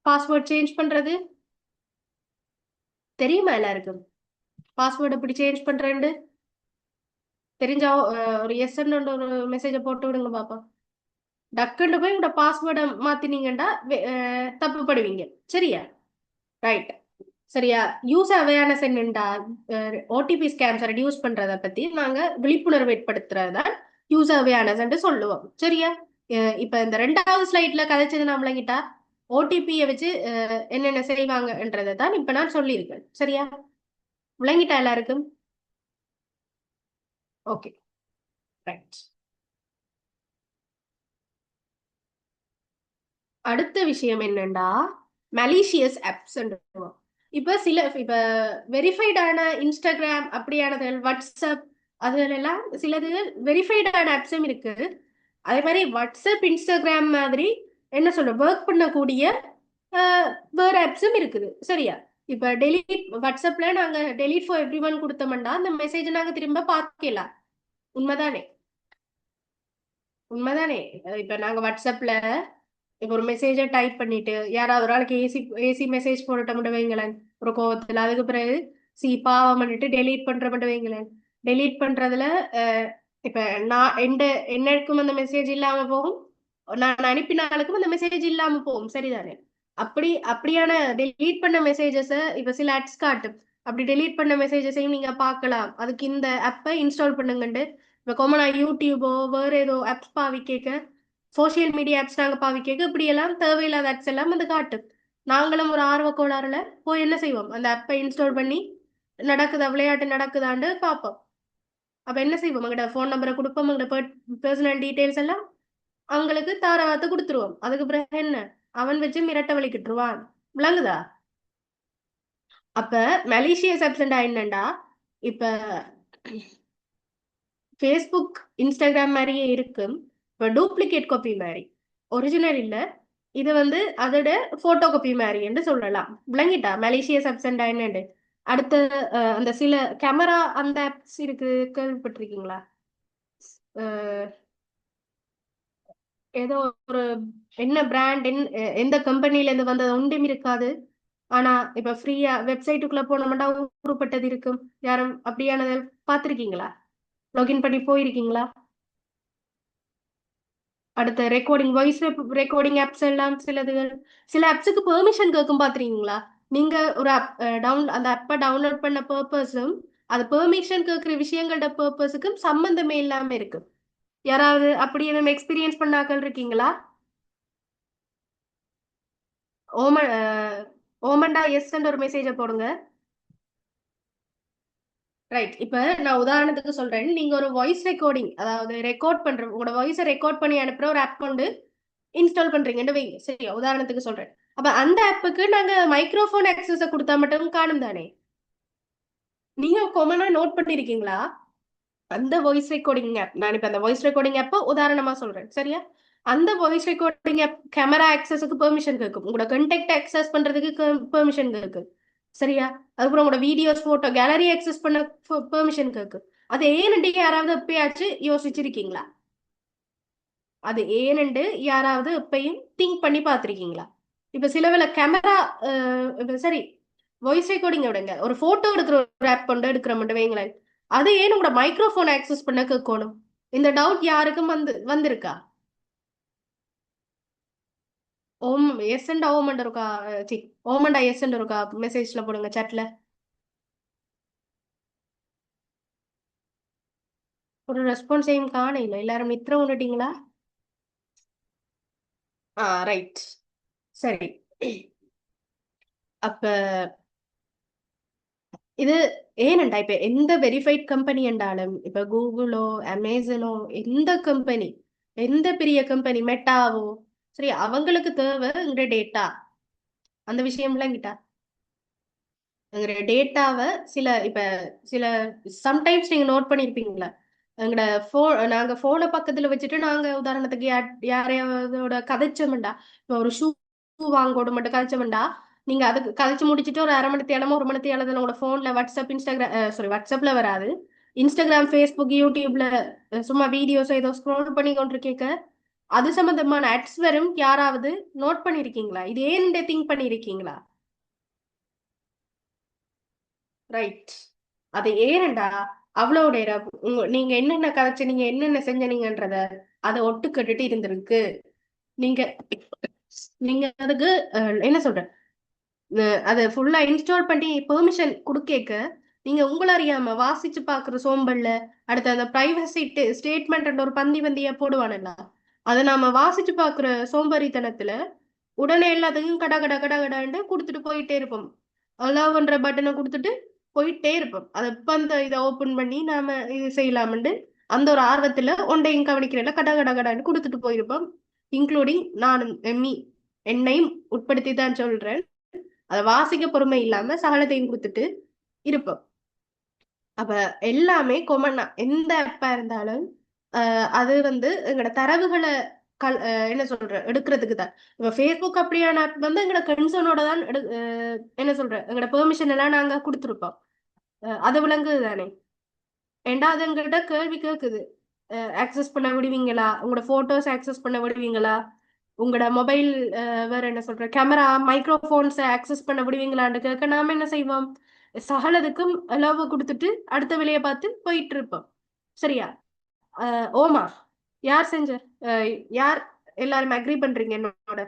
பாஸ்வேர்ட் சேஞ்ச் பண்றது தெரியுமா எல்லாருக்கும்? பாஸ்வேர்டு எப்படி சேஞ்ச் பண்றேன்னு தெரிஞ்சா ஒரு எஸ்ன்னு ஒரு மெசேஜை போட்டு விடுங்க பாப்பா. டக்குன்னு போய் உங்களோட பாஸ்வேர்டை மாத்தினீங்கன்னா தப்புப்படுவீங்க. சரியா? ரைட். சரியா? யூஸ் அவேர்னஸ் என்னண்டா ஓடிபி ஸ்கேம்ஸை ரெடியூஸ் பண்றதை பத்தி நாங்க விழிப்புணர்வு ஏற்படுத்துறதுதான் யூஸ் அவேர்னஸ் சொல்லுவோம். சரியா? இப்ப இந்த ரெண்டாவது ஸ்லைட்ல கதைச்சது நான் விளங்கிட்டா ஓடிபியை வச்சு என்னென்ன செய்வாங்கன்றதை தான் இப்ப நான் சொல்லியிருக்கேன். சரியா? விளங்கிட்டா எல்லாருக்கும்? ஓகே. ரைட். அடுத்த விஷயம் என்னண்டா மலிஷியஸ் ஆப்ஸ். இப்ப வெரிஃபைடான இன்ஸ்டாகிராம் அப்படியானது வாட்ஸ்அப் அதுலாம் சிலது வெரிஃபைடான ஆப்ஸும் இருக்கு. அதே மாதிரி வாட்ஸ்அப் இன்ஸ்டாகிராம் மாதிரி என்ன சொல்ற ஒர்க் பண்ணக்கூடிய வேற ஆப்ஸும் இருக்குது. சரியா? இப்ப டெலிட் வாட்ஸ்அப்ல நாங்க டெலிட் ஃபார் எவ்ரி ஒன் கொடுத்தோம்னா அந்த மெசேஜ் நாங்க திரும்ப பார்க்கலாம். உண்மைதானே? உண்மைதானே? இப்ப நாங்க வாட்ஸ்அப்ல இப்ப ஒரு மெசேஜை டைப் பண்ணிட்டு யாராவது ஒரு ஆளுக்கு ஏசி ஏசி மெசேஜ் போட்டுட்ட மட்டும் வைங்களேன் ஒரு கோவத்துல, அதுக்கு பிறகு பாவம் பண்ணிட்டு டெலீட் பண்ற மட்டும் வைங்களேன். டெலீட் பண்றதுல இப்ப நான் என்னக்கும் அந்த மெசேஜ் இல்லாம போகும், நான் அனுப்பின ஆளுக்கும் அந்த மெசேஜ் இல்லாம போகும். சரிதானே? அப்படியான டெலீட் பண்ண மெசேஜஸ் இப்ப சில ஆட்ஸ் காட்டும். அப்படி டெலீட் பண்ண மெசேஜஸையும் நீங்க பார்க்கலாம். அதுக்கு இந்த ஆப்பை இன்ஸ்டால் பண்ணுங்கண்டு இப்ப காமனா யூடியூபோ வேற ஏதோ ஆப்ஸ் பாவிக்க சோசியல் மீடியா ஆப்ஸ் நாங்க பாவிக்க இப்படி எல்லாம் தேவையில்லாத ஆப்ஸ் எல்லாம் வந்து காட்டும். நாங்களும் ஒரு ஆர்வ கோளாறுல போய் என்ன செய்வோம், அந்த ஆப்பை இன்ஸ்டால் பண்ணி நடக்குதா விளையாட்டு நடக்குதான்னு பார்ப்போம். அப்ப என்ன செய்வோம், எங்கட ஃபோன் நம்பரை கொடுப்போம், எங்கட பர்சனல் டீடைல்ஸ் எல்லாம் அவங்களுக்கு தாராவாத்து கொடுத்துருவோம். அதுக்கு பிறகு என்ன அவன் வச்சு மிரட்ட வலிக்கிட்டுருவான். விளங்குதா? அப்ப மலேசியஸ் ஆப்ஸ்ண்டா என்னண்டா இப்ப ஃபேஸ்புக் இன்ஸ்டாகிராம் மாதிரியே இருக்கும். இப்போ டூப்ளிகேட் காப்பி மாதிரி ஒரிஜினல் இல்ல, இது வந்து அதோட போட்டோ காப்பி மாதிரி என்று சொல்லலாம். விளங்கிட்டா மலேசியஸ் ஆப்ஸ்ண்டா என்னண்டு? அடுத்த அந்த சில கேமரா அந்த ஆப்ஸ் இருக்கு, கேள்விப்பட்டிருக்கீங்களா? ஏதோ ஒரு என்ன பிராண்ட் எந்த கம்பெனில இருந்து வந்தது ஒன்றும் இருக்காது. ஆனா இப்ப ஃப்ரீயா வெப்சைட்டுக்குள்ள போனோம்னா உருப்பட்டது இருக்கும். யாரும் அப்படியானதை பார்த்திருக்கீங்களா? லாகின் பண்ணி போயிருக்கீங்களா? அடுத்த ரெக்கார்டிங் வாய்ஸ் ரெக்கார்டிங் ஆப்ஸ் எல்லாம் சில ஆப்ஸுக்கு பெர்மிஷன் கேட்கும். பாத்துறீங்களா? நீங்க ஒரு அந்த ஆப்பை டவுன்லோட் பண்ண பர்பஸும் அது பெர்மிஷன் கேட்கிற விஷயங்களோட பர்பஸுக்கும் சம்பந்தமே இல்லாம இருக்கு. யாராவது அப்படி நம்ம எக்ஸ்பீரியன்ஸ் பண்ணாக்கள் இருக்கீங்களா? ஓம ஓமண்டா எஸ் ஒரு மெசேஜை போடுங்க. ரைட். இப்ப நான் உதாரணத்துக்கு சொல்றேன். நீங்க ஒரு வாய்ஸ் ரெக்கார்டிங், அதாவது ரெக்கார்ட் பண்ற உங்களோட வாய்ஸை ரெக்கார்ட் பண்ணி அனுப்புற ஒரு ஆப் கொண்டு இன்ஸ்டால் பண்றீங்கன்னு வைங்க. சரியா, உதாரணத்துக்கு சொல்றேன். அப்ப அந்த ஆப்புக்கு நாங்க மைக்ரோஃபோன் ஆக்சஸ கொடுத்தா மட்டும் காணும் தானே? நீங்க கொமனா நோட் பண்ணிருக்கீங்களா? அந்த வாய்ஸ் ரெக்கார்டிங் ஆப், நான் இப்ப அந்த வாய்ஸ் ரெக்கார்டிங் ஆப்ப உதாரணமா சொல்றேன். சரியா, அந்த வாய்ஸ் ரெக்கார்டிங் ஆப் கேமரா ஆக்சஸுக்கு பெர்மிஷன் கேட்கும், உங்களோட கண்டெக்ட் ஆக்சஸ் பண்றதுக்கு பெர்மிஷன் கேட்கும். சரியா, அதுக்கப்புறம் உங்களோட வீடியோஸ் போட்டோ கேலரி ஆக்சஸ் பண்ண பெர்மிஷன் கேட்கும். அது ஏன்னு யாராவது எப்பயாச்சும் யோசிச்சிருக்கீங்களா? அது ஏன்னு யாராவது எப்பயும் திங்க் பண்ணி பார்த்திருக்கீங்களா? இப்ப சிலவேளை கேமரா, சரி, வாய்ஸ் ரெக்கார்டிங் விடுங்க, ஒரு போட்டோ எடுக்கிற ஒரு ஆப் கொண்டு எடுக்கிற மட்டும் வைங்களேன், அது ஏன் உங்களோட மைக்ரோஃபோன் ஆக்சஸ் பண்ண கேட்கணும்? இந்த டவுட் யாருக்கும் வந்திருக்கா? ஓம் எஸ் அண்ட் ஓமண்ட் இருக்கா? சி, ஓமண்டா எஸ் இருக்கா? மெசேஜ்ல போடுங்க சாட்ல. ஒரு ரெஸ்பான்ஸையும் காண இல்லை, எல்லாரும் நித்திர விட்டுட்டீங்களா? ரைட். சரி. அப்ப இது ஏனண்டா இப்ப எந்த வெரிஃபைட் கம்பெனி என்றாலும், இப்ப கூகுளோ அமேசனோ, எந்த கம்பெனி, எந்த பெரிய கம்பெனி, மெட்டாவோ, சரி, அவங்களுக்கு தேவை எங்க டேட்டா. அந்த விஷயம்லாம் கிட்டா எங்க டேட்டாவை சில இப்ப சில சம்டைம்ஸ் நீங்க நோட் பண்ணிருப்பீங்களா? எங்கட நாங்க போனை பக்கத்துல வச்சுட்டு நாங்க உதாரணத்துக்கு யாரையாவதோட கதைச்சோம்டா, இப்ப ஒரு ஷூ வாங்கோட மட்டும் கதைச்சோம்டா, நீங்க அதுக்கு கதைச்சு முடிச்சுட்டு ஒரு அரை மணி தேடமோ ஒரு மணி தேடல உங்களோட போன்ல வாட்ஸ்அப் இன்ஸ்டாகிராம், சாரி, வாட்ஸ்அப்ல வராது, இன்ஸ்டாகிராம் ஃபேஸ்புக் யூடியூப்ல சும்மா வீடியோஸ் ஏதோ ஸ்க்ரோல் பண்ணி கொண்டு கேட்க அது சம்பந்தமான அட்ஸ் வரும். யாராவது நோட் பண்ணிருக்கீங்களா? இது ஏன் திங்க் பண்ணிருக்கீங்களா? ரைட். அது ஏனண்டா அவ்வளவு நேரம் நீங்க என்னென்ன கதைச்சு நீங்க என்னென்ன செஞ்சனீங்கன்றத அதை ஒட்டு கட்டுட்டு இருந்திருக்கு. நீங்க நீங்க அதுக்கு என்ன சொல்ற, அதை ஃபுல்லா இன்ஸ்டால் பண்ணி பெர்மிஷன் கொடுக்க நீங்க உங்களை அறியாம வாசிச்சு பாக்குற சோம்பல்ல, அடுத்து அந்த பிரைவசி ஸ்டேட்மெண்ட் ஒரு பந்தி பந்தியா போடுவானல்ல, அதை நாம வாசிச்சு பாக்குற சோம்பேறித்தனத்துல உடனே எல்லாத்துக்கும் கட கட கட கடன்னு கொடுத்துட்டு போயிட்டே இருப்போம். அலோவ்ன்ற பட்டனை கொடுத்துட்டு போயிட்டே இருப்போம். அதை எப்ப அந்த இதை ஓபன் பண்ணி நாம இது செய்யலாம்னு அந்த ஒரு ஆர்வத்துல ஒன்றையும் கவனிக்கிறேன் கட கட கடன்னு கொடுத்துட்டு போயிருப்போம். இன்க்ளூடிங் நானும் எம்மி, என்னையும் உட்படுத்தி தான் சொல்றேன். அதை வாசிக்க பொறுமை இல்லாம சகலத்தையும் கொடுத்துட்டு இருப்போம். அப்ப எல்லாமே கொமனா எந்த அப்பா இருந்தாலும் அது எங்களோட தரவுகளை என்ன சொல்ற எடுக்கிறதுக்கு தான். இப்ப ஃபேஸ்புக் அப்படியான ஆப் எங்களோட கன்சர்னோட தான் என்ன சொல்ற எங்களோட பெர்மிஷன் எல்லாம் நாங்க கொடுத்துருப்போம். அது விளங்குது தானே? ஏண்டா அது எங்கள்கிட்ட கேள்வி கேட்குது, ஆக்சஸ் பண்ண விடுவீங்களா, உங்களோட போட்டோஸ் ஆக்சஸ் பண்ண விடுவீங்களா, உங்களோட மொபைல், வேற என்ன சொல்ற, கேமரா மைக்ரோஃபோன்ஸ் ஆக்சஸ் பண்ண விடுவீங்களான்னு கேட்க நாம என்ன செய்வோம்? சகலதுக்கும் அலோவ கொடுத்துட்டு அடுத்த வேலையை பார்த்து போயிட்டு இருப்போம். சரியா? ஓமா, யார் செஞ்ச, யார் எல்லாரும் அக்ரி பண்றீங்க என்னோட?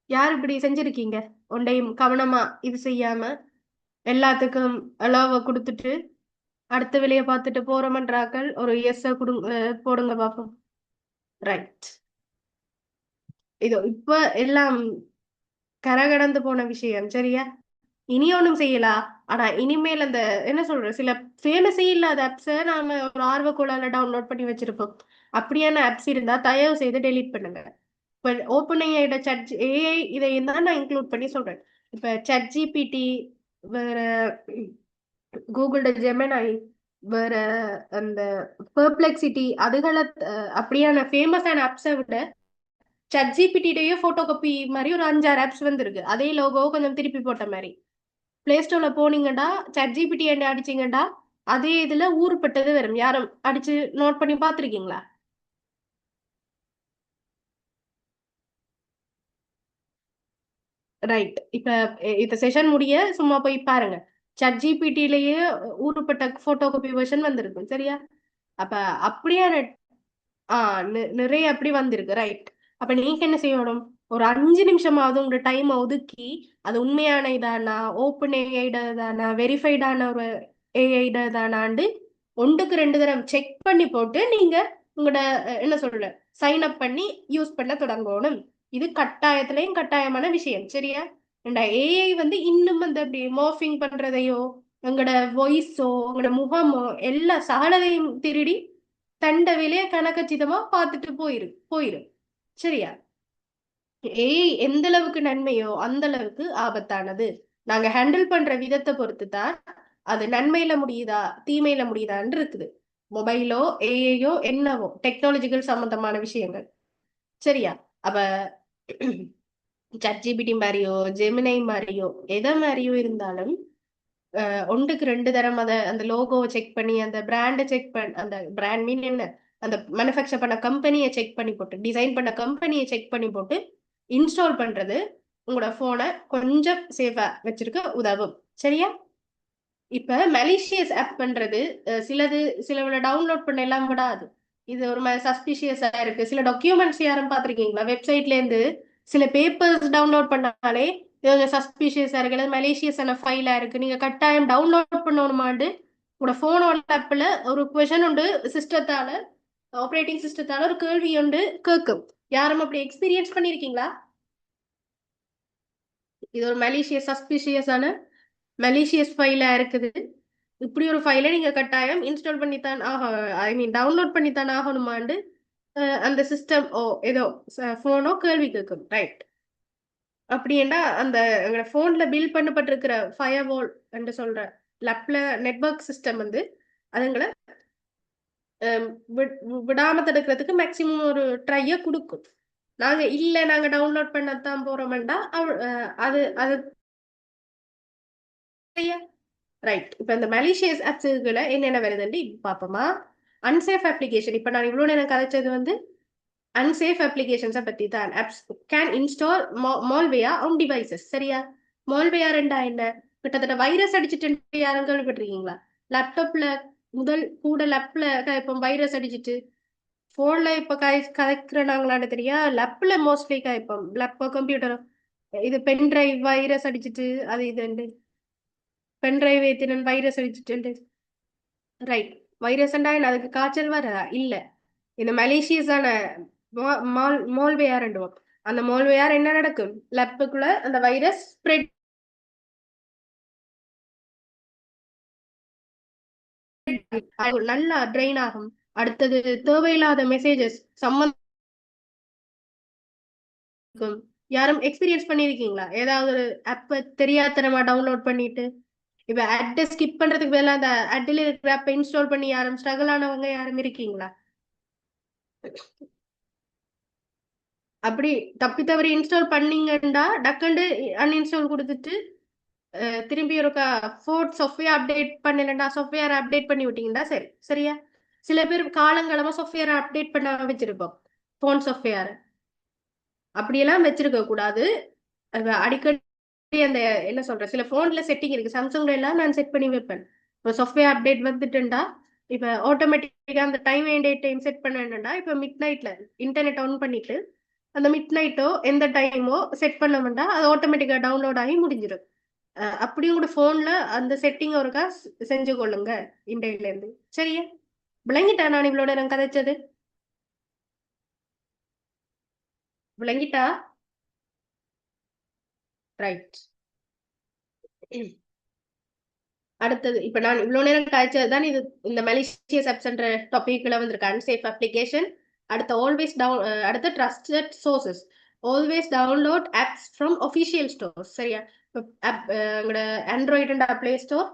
யார் இப்படி செஞ்சிருக்கீங்க? ஒன்றையும் கவனமா இது செய்யாம எல்லாத்துக்கும் அலோவ கொடுத்துட்டு அடுத்த வேலையை பார்த்துட்டு போறோம்ன்றாக்கள் ஒரு எஸ் கொடுங்க, போடுங்க பாப்போம். ரைட். இதோ இப்ப எல்லாம் கரகடந்து போன விஷயம். சரியா, இனி ஒண்ணும் செய்யலாம். ஆனா இனிமேல் அந்த என்ன சொல்ற சில ஃபேமஸே இல்லாத ஆப்ஸை நாம ஒரு ஆர்வக்கோளால டவுன்லோட் பண்ணி வச்சிருப்போம். அப்படியான ஆப்ஸ் இருந்தா தயவு செய்து டெலீட் பண்ணுங்க. இப்ப ஓப்பன் ஏஐட சட் ஏஐ இதையும் தான் நான் இன்க்ளூட் பண்ணி சொல்றேன். இப்ப சட் ஜிபிடி, வேற கூகுளோட ஜெமினாய், வேற அந்த பெர்ப்ளெக்சிட்டி, அதுகளை அப்படியான ஃபேமஸான ஆப்ஸை விட சட் ஜிபிடியோட போட்டோ காப்பி மாதிரி ஒரு 5-6 ஆப்ஸ் வந்துருக்கு. அதே லோகோ கொஞ்சம் திருப்பி போட்ட மாதிரி. பிளே ஸ்டோர்ல போனீங்கடா, சட் ஜிபிடி அடிச்சீங்கடா, அதே இதுல ஊருப்பட்டது வரும். யாரும் அடிச்சு நோட் பண்ணி பாத்திருக்கீங்களா? ரைட். இப்ப இந்த செஷன் முடிய சும்மா போய் பாருங்க, சட் ஜிபிடிலேயே ஊருப்பட்ட போட்டோ காப்பி வெர்ஷன் வந்திருக்கும். சரியா? அப்ப அப்படியே நிறைய அப்படி வந்திருக்கு. ரைட். அப்ப நீங்க என்ன செய்யணும்? ஒரு 5 நிமிஷமாவது உங்களோட டைம் ஒதுக்கி அது உண்மையான இதானா, ஓப்பன் ஏஐடானா, வெரிஃபைடான ஒரு ஏஐடானாண்டு 1க்கு 2 தடவை செக் பண்ணி போட்டு நீங்க உங்களோட என்ன சொல்ற சைன் அப் பண்ணி யூஸ் பண்ண தொடங்கணும். இது கட்டாயத்திலையும் கட்டாயமான விஷயம். சரியா? ஏஐ வந்து இன்னும் வந்து அப்படி மோர்ஃபிங் பண்றதையோ, உங்களோட வாய்ஸோ, உங்களோட முகமோ எல்லா சகலதையும் திருடி தண்ட வேலைய கணக்கச்சிதமா பார்த்துட்டு போயிரு. சரியா? ஏஐ எந்த அளவுக்கு நன்மையோ அந்த அளவுக்கு ஆபத்தானது. நாங்க ஹேண்டில் பண்ற விதத்தை பொறுத்து தான் அது நன்மையில முடியுதா தீமையில முடியுதான்னு இருக்குது. மொபைலோ ஏஐயோ என்னவோ டெக்னாலஜிக்கல் சம்பந்தமான விஷயங்கள். சரியா? அப்ப ChatGPT மாதிரியோ ஜெமினை மாதிரியோ எதை மாதிரியோ இருந்தாலும் 1க்கு 2 தரம் அந்த லோகோவை செக் பண்ணி அந்த பிராண்டை செக் பண்ண அந்த பிராண்ட் மீன் என்ன அந்த மேனுஃபேக்சர் பண்ண கம்பெனியை செக் பண்ணி போட்டு டிசைன் பண்ண கம்பெனியை செக் பண்ணி போட்டு இன்ஸ்டால் பண்றது உங்களோட போனை கொஞ்சம் சேஃபா வச்சிருக்க உதவும். சரியா? இப்ப மலிஷியஸ் ஆப் பண்றது சிலவள டவுன்லோட் பண்ண எல்லாம் விடாது. இது ஒரு மாதிரி சஸ்பிஷியஸா இருக்கு. சில டாக்குமெண்ட்ஸ் யாரும் பாத்திருக்கீங்களா? வெப்சைட்ல இருந்து சில பேப்பர்ஸ் டவுன்லோட் பண்ணாலே இது சஸ்பிஷியஸா இருக்கு, அல்லது மலேசியஸான ஃபைலா இருக்கு, நீங்க கட்டாயம் டவுன்லோட் பண்ணணுமாண்டு உங்களோட போனோட ஆப்ல ஒரு கொஷன் உண்டு, சிஸ்டத்தால ஆப்ரேட்டிங் சிஸ்டத்தால ஒரு கேள்வி உண்டு கேட்கும். யாரும் அப்படி எக்ஸ்பீரியன்ஸ் பண்ணிருக்கீங்களா? இது ஒரு சஸ்பிஷியஸான மலிஷியஸ் ஃபைலா இருக்குது. இப்படி ஒரு ஃபைலை நீங்க கட்டாயம் இன்ஸ்டால் பண்ணித்தான் ஆக ஐ மீன் டவுன்லோட் பண்ணித்தான் ஆகணுமாண்டு அந்த சிஸ்டம் ஏதோ போனோ கேள்வி கேட்கும். ரைட்? அப்படின்னா அந்த எங்களோட போன்ல பில் பண்ணப்பட்டிருக்கிற ஃபயர்வால் என்று சொல்ற லப்ல நெட்வொர்க் சிஸ்டம் வந்து அதுங்களை விடாம தடுக்கிறதுக்கு மேக்சிமம் ஒரு ட்ரைய கொடுக்கும். நாங்க டவுன்லோட் பண்ணத்தான் போறோம்டா அது அது ரைட். இப்ப இந்த மலிஷியஸ் ஆப்ஸ்களை என்னென்ன வருதுன்னு பாப்போமா? Unsafe application. இப்ப நான் இவ்வளவு நேரம் கதைச்சது வந்து அன்சேஃப் அப்ளிகேஷன்ஸை பத்தி தான். Apps can install malware on devices. சரியா? மால்வேர்ண்டா என்ன? கிட்டத்தட்ட வைரஸ் அடிச்சுட்டு யாரும் கேள்விப்பட்டிருக்கீங்களா? லேப்டாப்ல முதல் கூட லேப்ல இப்போ வைரஸ் அடிச்சுட்டு போன்ல இப்ப கதைக்கிறனாங்களான்னு தெரியா, லேப்ல மோஸ்ட்லி காய்ப்போம். லேப்போ கம்ப்யூட்டரோ இது பென் டிரைவ் வைரஸ் அடிச்சுட்டு அது இது பென் டிரைவ் ஏத்தினன் வைரஸ் அடிச்சுட்டு. ரைட். வைரஸ்ண்டா அதுக்கு காய்ச்சல் வரதா இல்ல. இந்த மலேசியஸான மால்வேர் அந்த மால்வேர் என்ன நடக்கும்? லேப்புக்குள்ள அந்த வைரஸ் ஸ்ப்ரெட் நல்லா ட்ரெயின் ஆகும். அடுத்தது தேவையில்லாத மெசேஜஸ் சம்பந்தம் யாரும் எக்ஸ்பீரியன்ஸ் பண்ணிருக்கீங்களா? ஏதாவது ஒரு ஆப் தெரியாதனமா டவுன்லோட் பண்ணிட்டு இப்ப அட்டை ஸ்கிப் பண்றதுக்கு பதிலா அந்த அட்ல இருக்கிற ஆப் இன்ஸ்டால் பண்ணி யாரும் ஸ்ட்ரகிள் ஆனவங்க யாரும் இருக்கீங்களா? அப்படி தப்பி தவறி இன்ஸ்டால் பண்ணீங்கன்னா டக்குண்டு அன்இன்ஸ்டால் கொடுத்துட்டு திரும்பி ஒரு ஃபோர்ட் சாஃப்ட்வேர் அப்டேட் பண்ணலண்டா சாஃப்ட்வேர் அப்டேட் பண்ணி விட்டீங்கன்னா சரி. சரியா? சில பேர் காலங்காலமா சாஃப்ட்வேர் அப்டேட் பண்ண வச்சிருப்போம் போன் சாஃப்ட்வேர். அப்படியெல்லாம் வச்சிருக்க கூடாது. அடிக்கடி அந்த என்ன சொல்ற சில போன்ல செட்டிங் இருக்கு. சாம்சங்ல எல்லாம் நான் செட் பண்ணி வைப்பேன். இப்போ சாஃப்ட்வேர் அப்டேட் வந்துட்டுண்டா இப்ப ஆட்டோமேட்டிக்கா அந்த time and date time set பண்ணா இப்ப மிட் நைட்ல இன்டர்நெட் ஆன் பண்ணிட்டு அந்த மிட் நைட்டோ எந்த டைமோ செட் பண்ணோம்னா அது ஆட்டோமேட்டிக்கா டவுன்லோட் ஆகி முடிஞ்சிடும். அப்படியும் கூட போன்ல அந்த செட்டிங் ஒருக்கா செஞ்சு கொள்ளுங்க இன்டைல இருந்து. சரியா? விளங்கிட்டா நான் இவளோட நான் கதைச்சது? விளங்கிட்டா? ரைட். அடுத்தது இப்ப நான் இவ்வளவு நேரம் காய்ச்சதுதான் இது. இந்த மலிஷியஸ் ஆப்ஸ்ன்ற டாபிக்ல வந்திருக்கு அன்சேஃப் அப்ளிகேஷன். அடுத்த trusted sources. Always download apps from official stores. சரியா? எங்களோட ஆண்ட்ராய்டு அண்ட் பிளே ஸ்டோர்.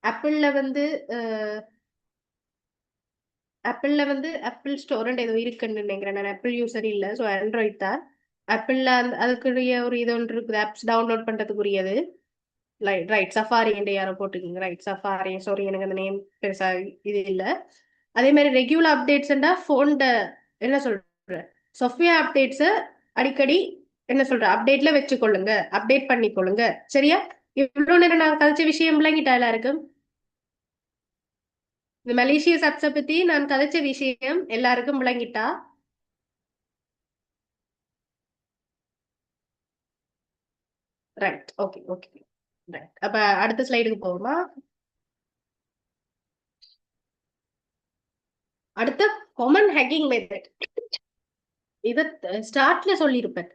ஆப்பிள்ல வந்து ஆப்பிள் ஸ்டோர் ஏதோ இருக்குன்னு நினைக்கிறேன். நான் ஆப்பிள் யூசர் இல்ல, ஸோ ஆண்ட்ராய்ட் தான். ஆப்பிள்ல அதுக்குரிய ஒரு இது ஒன்று இருக்குது, ஆப்ஸ் டவுன்லோட் பண்றதுக்குரியது. ரைட், சஃபாரி என்று யாரோ போட்டுக்கீங்க. Right, safari. சாரி, எனக்கு அந்த நேம் பெருசா இது இல்ல. அதே மாதிரி ரெகுலர் அப்டேட்ஸ்ண்டா போன்ட என்ன சொல்ற சாஃப்ட்வேர் அப்டேட்ஸ அடிக்கடி என்ன சொல்ற அப்டேட்ல வச்சுக்கொள்ளுங்க, அப்டேட் பண்ணிக்கொள்ளுங்க. சரியா? இவ்வளவு நேரம் நான் கதைச்ச விஷயம் விளங்கிட்டா எல்லாருக்கும்? இந்த மலேசியஸ் ஆப்ஸை பத்தி நான் கதைச்ச விஷயம் எல்லாருக்கும் விளங்கிட்டா? Right, okay okay, right. அப்ப அடுத்த ஸ்லைடுக்கு போகுமா? அடுத்த காமன் ஹேக்கிங் மெத்தட், இத ஸ்டார்ட்ல சொல்லியிருப்பேன்.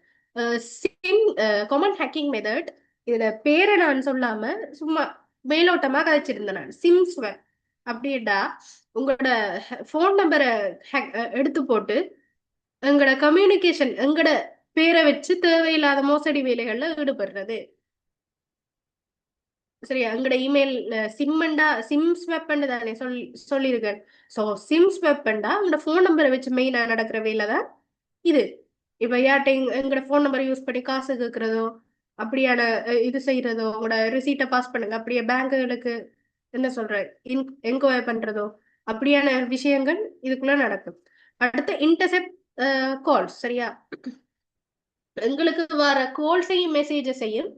சிம் காமன் ஹேக்கிங் மெத்தட், இதுல பேரை நான் சொல்லாம சும்மா மேலோட்டமா கதைச்சிருந்தேன் நான். சிம் ஸ்வாப் அப்படின்டா உங்களோட ஃபோன் நம்பரை எடுத்து போட்டு எங்களோட கம்யூனிகேஷன் எங்களோட பேரை வச்சு தேவையில்லாத மோசடி வேலைகள்ல ஈடுபடுறது. சரியா? எங்களோட இமெயில் சிம் ஸ்வாப் தானே சொல்லியிருக்கேன். ஸோ சிம் ஸ்வாப் உங்களோட ஃபோன் நம்பரை வச்சு மெயினா நடக்கிற வேலை தான் இது. இப்ப யார்ட்டையும் எங்களோட ஃபோன் நம்பரை யூஸ் பண்ணி காசு கேட்கறதோ, அப்படியான இது செய்யறதோ, உங்களோட ரிசீட்டை பாஸ் பண்ணுங்க, அப்படியே பேங்குகளுக்கு என்ன சொல்ற என்கொயர் பண்றதோ, அப்படியான விஷயங்கள் இதுக்குள்ள நடக்கும். அடுத்து இன்டர்செப்ட் கால்ஸ். சரியா? எங்களுக்கு வர கால்ஸையும் மெசேஜஸையும்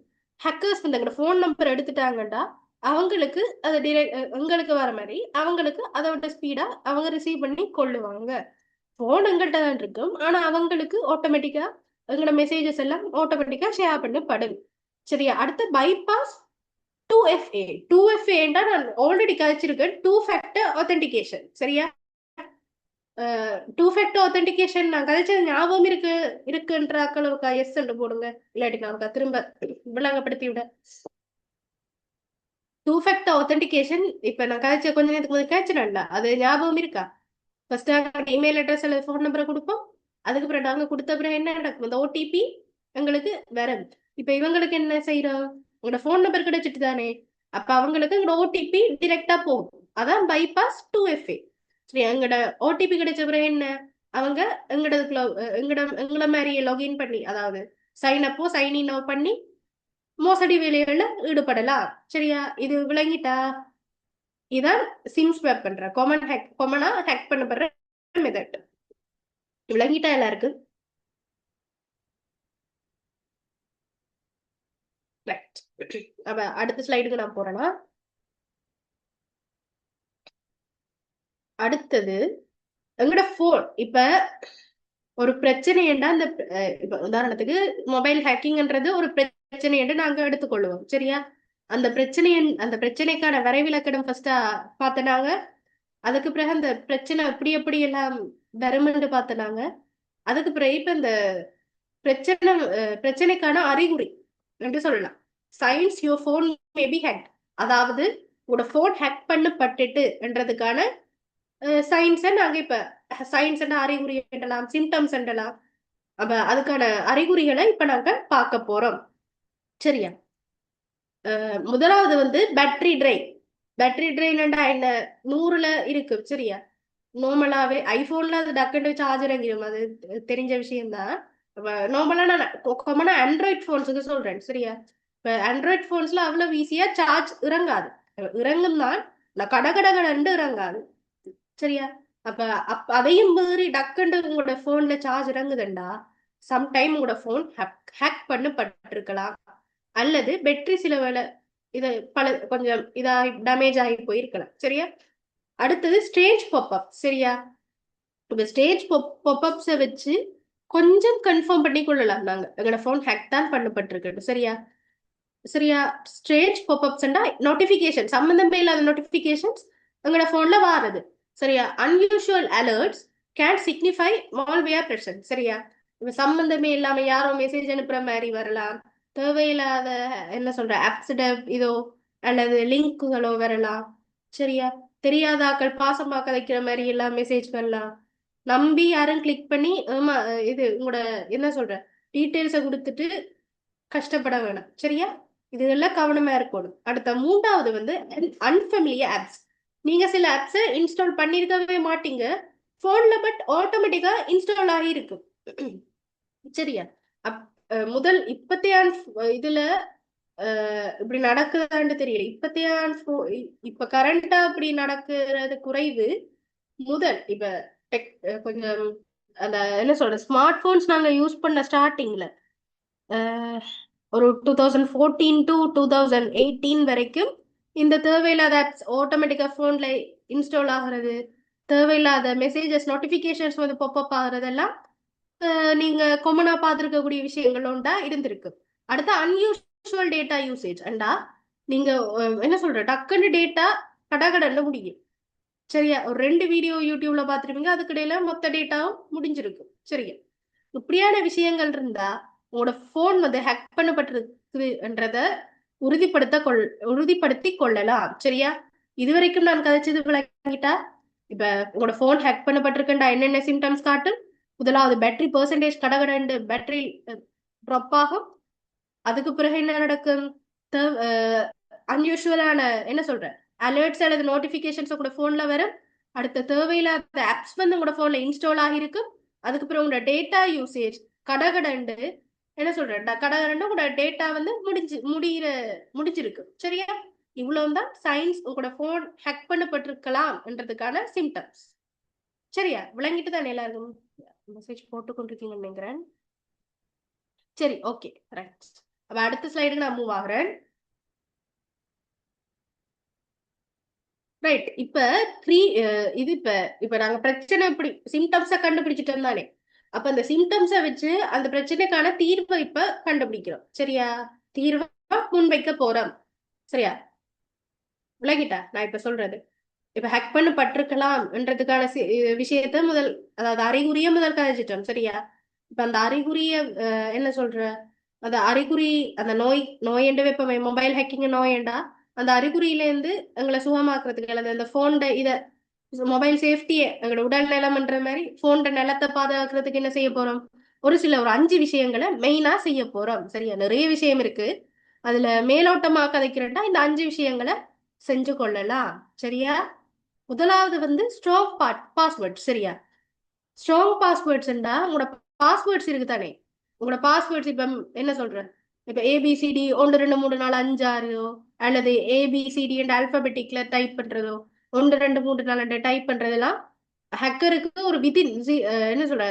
ஹேக்கர்ஸ் வந்து எங்களோட ஃபோன் நம்பர் எடுத்துட்டாங்கடா அவங்களுக்கு அதை எங்களுக்கு வர மாதிரி அவங்களுக்கு அதோட ஸ்பீடா அவங்க ரிசீவ் பண்ணி கொள்ளுவாங்க. போன் எங்கள்கிட்ட தான் இருக்கும், ஆனா அவங்களுக்கு ஆட்டோமேட்டிக்கா எங்களோட மெசேஜஸ் எல்லாம் ஆட்டோமேட்டிக்கா ஷேர் பண்ணப்படும். சரியா? அடுத்து பைபாஸ் 2FA. 2FAண்டா நான் ஆல்ரெடி கழிச்சிருக்கேன், 2 ஃபேக்டர் ஆத்தென்டிகேஷன். சரியா? 2 ஃபேக்டர் ஆத்தென்டிகேஷன் நான் கழிச்சது ஞாபகம் இருக்குன்ற அக்களுக்கா எஸ் போடுங்க, இல்லாட்டி நான் திரும்ப விளங்கப்படுத்தி விட. 2 ஃபேக்டர் ஆத்தென்டிகேஷன் இப்ப நான் கழிச்ச கொஞ்ச நேரத்துக்கு முதல் கழிச்சிடல, அது ஞாபகம் இருக்கா? ஃபர்ஸ்ட் நாங்க இமெயில் அட்ரஸ் அல்லது ஃபோன் நம்பரை கொடுப்போம், அதுக்கு பிறகு நாங்க கொடுத்த பிறகு என்ன நடக்கும், இந்த ஓடிபி எங்களுக்கு வரும். இப்ப இவங்களுக்கு என்ன செய்யறோம், உங்களோட ஃபோன் நம்பர் கிடைச்சிட்டு தானே, அப்ப அவங்களுக்கு எங்களோட ஓடிபி டிரெக்டா போகும். அதான் பைபாஸ் 2FA. சரி, எங்களோட ஓடிபி கிடைச்ச பிறகு என்ன, அவங்க எங்களோட மாதிரியே லாகின் பண்ணி, அதாவது சைன் அப்போ சைன் இன் பண்ணி மோசடி வேலைகள்ல ஈடுபடலாம். சரியா? இது விளங்கிட்டா? இதான் சிம் ஸ்வாப் பண்ற காமனா ஹேக் பண்ணப்படுற மெத்தட். விளங்கிட்டா எல்லாருக்கு? அப்ப அடுத்த ஸ்லைடுக்கு நான் போறேன்னா, அடுத்தது எங்கட போன் இப்ப ஒரு பிரச்சனை என்றா அந்த இப்ப உதாரணத்துக்கு மொபைல் ஹேக்கிங்ன்றது ஒரு பிரச்சனை என்று நாங்க எடுத்துக்கொள்ளுவோம். சரியா? அந்த பிரச்சனைக்கான வரைவிலக்கணம் ஃபர்ஸ்டா பார்த்தனாங்க. அதுக்கு பிறகு அந்த பிரச்சனை எப்படி எல்லாம் வரும்னு பார்த்தனாங்க. அதுக்கு பிறகு இப்ப இந்த பிரச்சனைக்கான அறிகுறி என்று சொல்லலாம். Science your phone may be hack, அதாவது உங்களோட ஃபோன் ஹேக் பண்ணப்பட்டுட்டுன்றதுக்கான சயின்ஸை நாங்க இப்ப சயின்ஸ் அறிகுறி என்றலாம், சிம்டம்ஸ் என்றலாம். அப்ப அதுக்கான அறிகுறிகளை இப்ப நாங்க பார்க்க போறோம். சரியா? முதலாவது வந்து பேட்டரி ட்ரெயின். பேட்டரி ட்ரெயின் என்ன, 100ல இருக்கு. சரியா? நார்மலாவே ஐபோன்ல அது டக்குன்னு சார்ஜ் இறங்கிடும், அது தெரிஞ்ச விஷயம்தான். நார்மலா நான் காமனா ஆண்ட்ராய்ட் போன்ஸுக்கு சொல்றேன். சரியா? இப்ப ஆண்ட்ராய்ட் போன்ஸ்ல அவ்வளவு ஈஸியா சார்ஜ் இறங்காது. இறங்கும் தான், நான் கடகடகடண்டு இறங்காது. சரியா? அப்ப அதையும் மீறி டக்குண்டு உங்களோட போன்ல சார்ஜ் இறங்குதுண்டா, சம்டைம் உங்களோட போன் ஹேக் பண்ணப்பட்டிருக்கலாம், அல்லது பேட்டரி சில வேலை இது கொஞ்சம் இதாகி டேமேஜ் ஆகி போயிருக்கலாம். சரியா? அடுத்தது ஸ்டேஜ் பாப்அப். சரியா? இந்த ஸ்டேஜ் பாப்அப்ஸை வச்சு கொஞ்சம் கன்ஃபார்ம் பண்ணி கொள்ளலாம் நாங்க எங்களோட போன் ஹேக் தான் பண்ணப்பட்டிருக்கு. சரியா? சரியா? ஸ்டேஜ் பாப்அப்ஸ்ண்டா நோட்டிபிகேஷன், சம்பந்தமே இல்லாத நோட்டிபிகேஷன்ஸ் எங்களோட போன்ல வாருது. சரியா? Unusual alerts can signify malware present. சரியா? இப்ப சம்பந்தமே இல்லாம யாரோ மெசேஜ் அனுப்புற மாதிரி வரலாம், தேவையில்லாத என்ன சொல்ற ஆப்ஸ் இதோ அல்லது லிங்க்குகளோ வரலாம். சரியா? தெரியாத ஆக்கள் பாசமாக்க வைக்கிற மாதிரி எல்லாம் மெசேஜ் வரலாம். நம்பி யாரும் கிளிக் பண்ணி இது உங்களோட என்ன சொல்ற டீட்டெயில்ஸை கொடுத்துட்டு கஷ்டப்பட வேணாம். சரியா? இதெல்லாம் கவனமா இருக்கணும். அடுத்த 3வது வந்து அன்ஃபெமிலியர் ஆப்ஸ். நீங்க சில ஆப்ஸை இன்ஸ்டால் பண்ணிருக்கவே மாட்டீங்க போன்ல, பட் ஆட்டோமேட்டிக்கா இன்ஸ்டால் ஆகி இருக்கும். சரியா? முதல் இப்பத்தையான இதுல இப்படி நடக்குதான்னு தெரியல. இப்ப கரண்டா இப்படி நடக்கிறது குறைவு. முதல் இப்ப கொஞ்சம் அந்த என்ன சொல்ற ஸ்மார்ட் போன்ஸ் நாங்க யூஸ் பண்ண ஸ்டார்டிங்ல ஒரு 2014 to 2018 வரைக்கும் இந்த தேவையில்லாத ஆப்ஸ் ஆட்டோமேட்டிக்கா போன்ல இன்ஸ்டால் ஆகுறது, தேவையில்லாத மெசேஜஸ் நோட்டிபிகேஷன்ஸ் வந்து பாப்அப் ஆகுறதெல்லாம் நீங்க கொமனா பார்த்துருக்கக்கூடிய விஷயங்கள் ஒன்றா இருந்திருக்கு. அடுத்து அன்யூஷுவல் அன்யூஷுவல் டேட்டா யூசேஜ் அண்டா நீங்க என்ன சொல்ற டக்குன்னு டேட்டா கடகடன்னு முடியும். சரியா? ஒரு 2 வீடியோ யூடியூப்ல பார்த்துருப்பீங்க, அதுக்கு இடையில மொத்த டேட்டாவும் முடிஞ்சிருக்கும். சரியா? இப்படியான விஷயங்கள் இருந்தா உங்களோட போன் வந்து ஹேக் பண்ணப்பட்டிருக்குன்றத உறுதிப்படுத்தி கொள்ளலாம். சரியா? இதுவரைக்கும் நான் கதைச்சது விளங்கிட்டா? இப்ப உங்களோட போன் ஹேக் பண்ணப்பட்டிருக்குண்டா என்னென்ன சிம்டம்ஸ் காட்டும்? முதலாவது பேட்டரி பெர்சன்டேஜ் கடகடண்டு பேட்டரி ட்ராப் ஆகும். அதுக்கு பிறகு என்ன நடக்கும்? அன்யூஷுவலான என்ன சொல்ற அலர்ட்ஸ் அல்லது நோட்டிபிகேஷன்ஸ் கூட போன்ல வரும். அடுத்த தேவையில்லாத ஆப்ஸ் வந்து உங்களோட போன்ல இன்ஸ்டால் ஆகிருக்கும். அதுக்கு பிறகு உங்களோட டேட்டா யூசேஜ் கடகடண்டு என்ன சொல்றேன் கடகடண்டு உங்களோட டேட்டா வந்து முடிஞ்சிருக்கு. சரியா? இவ்வளவுதான் சயின்ஸ் உங்களோட போன் ஹேக் பண்ணப்பட்டிருக்கலாம் என்றதுக்கான சிம்டம்ஸ். சரியா? விளங்கிட்டு தானே எல்லாருக்கும் மெசேஜ் போட்டு கொண்டிருக்கீங்கன்னு நினைக்கிறேன். சரி, ஓகே, ரைட். அப்ப அடுத்த ஸ்லைடுக்கு நான் மூவ் ஆகுறேன். ரைட். இப்ப இது இப்ப நாங்க பிரச்சனை இப்படி சிம்டம்ஸ கண்டுபிடிச்சிட்டோம் தானே. அப்ப அந்த சிம்டம்ஸ வச்சு அந்த பிரச்சனைக்கான தீர்வை இப்ப கண்டுபிடிக்கிறோம். சரியா? தீர்வை முன்வைக்க போறோம். சரியா? விளங்கிட்டா நான் இப்ப சொல்றது? இப்ப ஹேக் பண்ணப்பட்டிருக்கலாம்ன்றதுக்கான விஷயத்த முதல், அதாவது அறிகுறிய முதல் கதைச்சிட்டோம். சரியா? இப்ப அந்த அறிகுறிய என்ன சொல்ற அந்த அறிகுறி, அந்த நோய் இப்ப மொபைல் ஹேக்கிங் நோயண்டா அந்த அறிகுறியில இருந்து எங்களை சுகமாக்குறதுக்கு அல்லது அந்த போன்ட இத மொபைல் சேஃப்டியை எங்களோட உடல் நலம்ன்ற மாதிரி போன்ட நிலத்தை பாதுகாக்கிறதுக்கு என்ன செய்ய போறோம்? ஒரு 5 விஷயங்களை மெயினா செய்ய போறோம். சரியா? நிறைய விஷயம் இருக்கு. அதுல மேலோட்டமா கதைக்கிறேன்டா இந்த 5 விஷயங்களை செஞ்சு கொள்ளலாம். சரியா? முதலாவது வந்து ஸ்ட்ராங் பாஸ்வேர்ட். சரியா? ஸ்ட்ராங் பாஸ்வேர்ட்ஸ்ண்டா உங்களோட பாஸ்வேர்ட்ஸ் இருக்கு தானே. உங்களோட பாஸ்வேர்ட்ஸ் இப்ப என்ன சொல்றேன், இப்ப ஏபிசிடி 1 2 3 4 5 6 அல்லது ஏபிசிடி அண்ட் ஆல்பபெட்டிக்ல டைப் பண்றதோ 1 2 3 4 டைப் பண்றதெல்லாம் ஹேக்கருக்கு ஒரு வித்தின் என்ன சொல்ற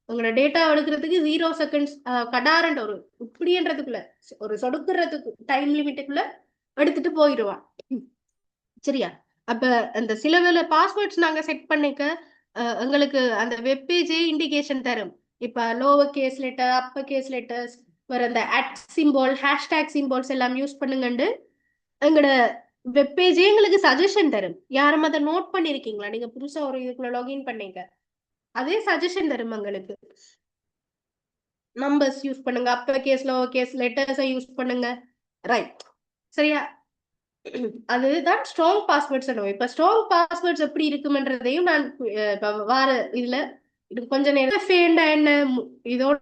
உங்களோட டேட்டா எடுக்கிறதுக்கு 0 செகண்ட்ஸ் கடாரண்ட் ஒரு இப்படின்றதுக்குள்ள ஒரு சொடுக்குறதுக்கு டைம் லிமிட்டுக்குள்ள எடுத்துட்டு போயிடுவான். சரியா? அப்ப அந்த சில பாஸ்வேர்ட்ஸ் நாங்க செட் பண்ணிக்க எங்களுக்கு அந்த வெப்பேஜே இண்டிகேஷன் தரும். இப்ப lower case letter, upper case letters, வேற அந்த அட் சிம்போல், ஹேஷ்டேக் சிம்போல்ஸ் எல்லாம் யூஸ் பண்ணுங்கண்டு எங்களோட வெப்பேஜே எங்களுக்கு சஜஷன் தரும். யாரும் அதை நோட் பண்ணிருக்கீங்களா? நீங்க புதுசா ஒரு இதுக்குள்ள லாகின் பண்ணீங்க, அதே சஜஷன் தரும் எங்களுக்கு. நம்பர்ஸ் யூஸ் பண்ணுங்க, அப்பர் கேஸ் லோவர் கேஸ் லெட்டர்ஸை யூஸ் பண்ணுங்க. ரைட். சரியா? அதுதான் ஸ்ட்ராங் பாஸ்வேர்ட்ஸ். இப்ப ஸ்ட்ராங் பாஸ்வேர்ட்ஸ் எப்படி இருக்கும்ன்றதையும் நான் இப்ப வார இதுல இது கொஞ்ச நேரம் என்ன இதோட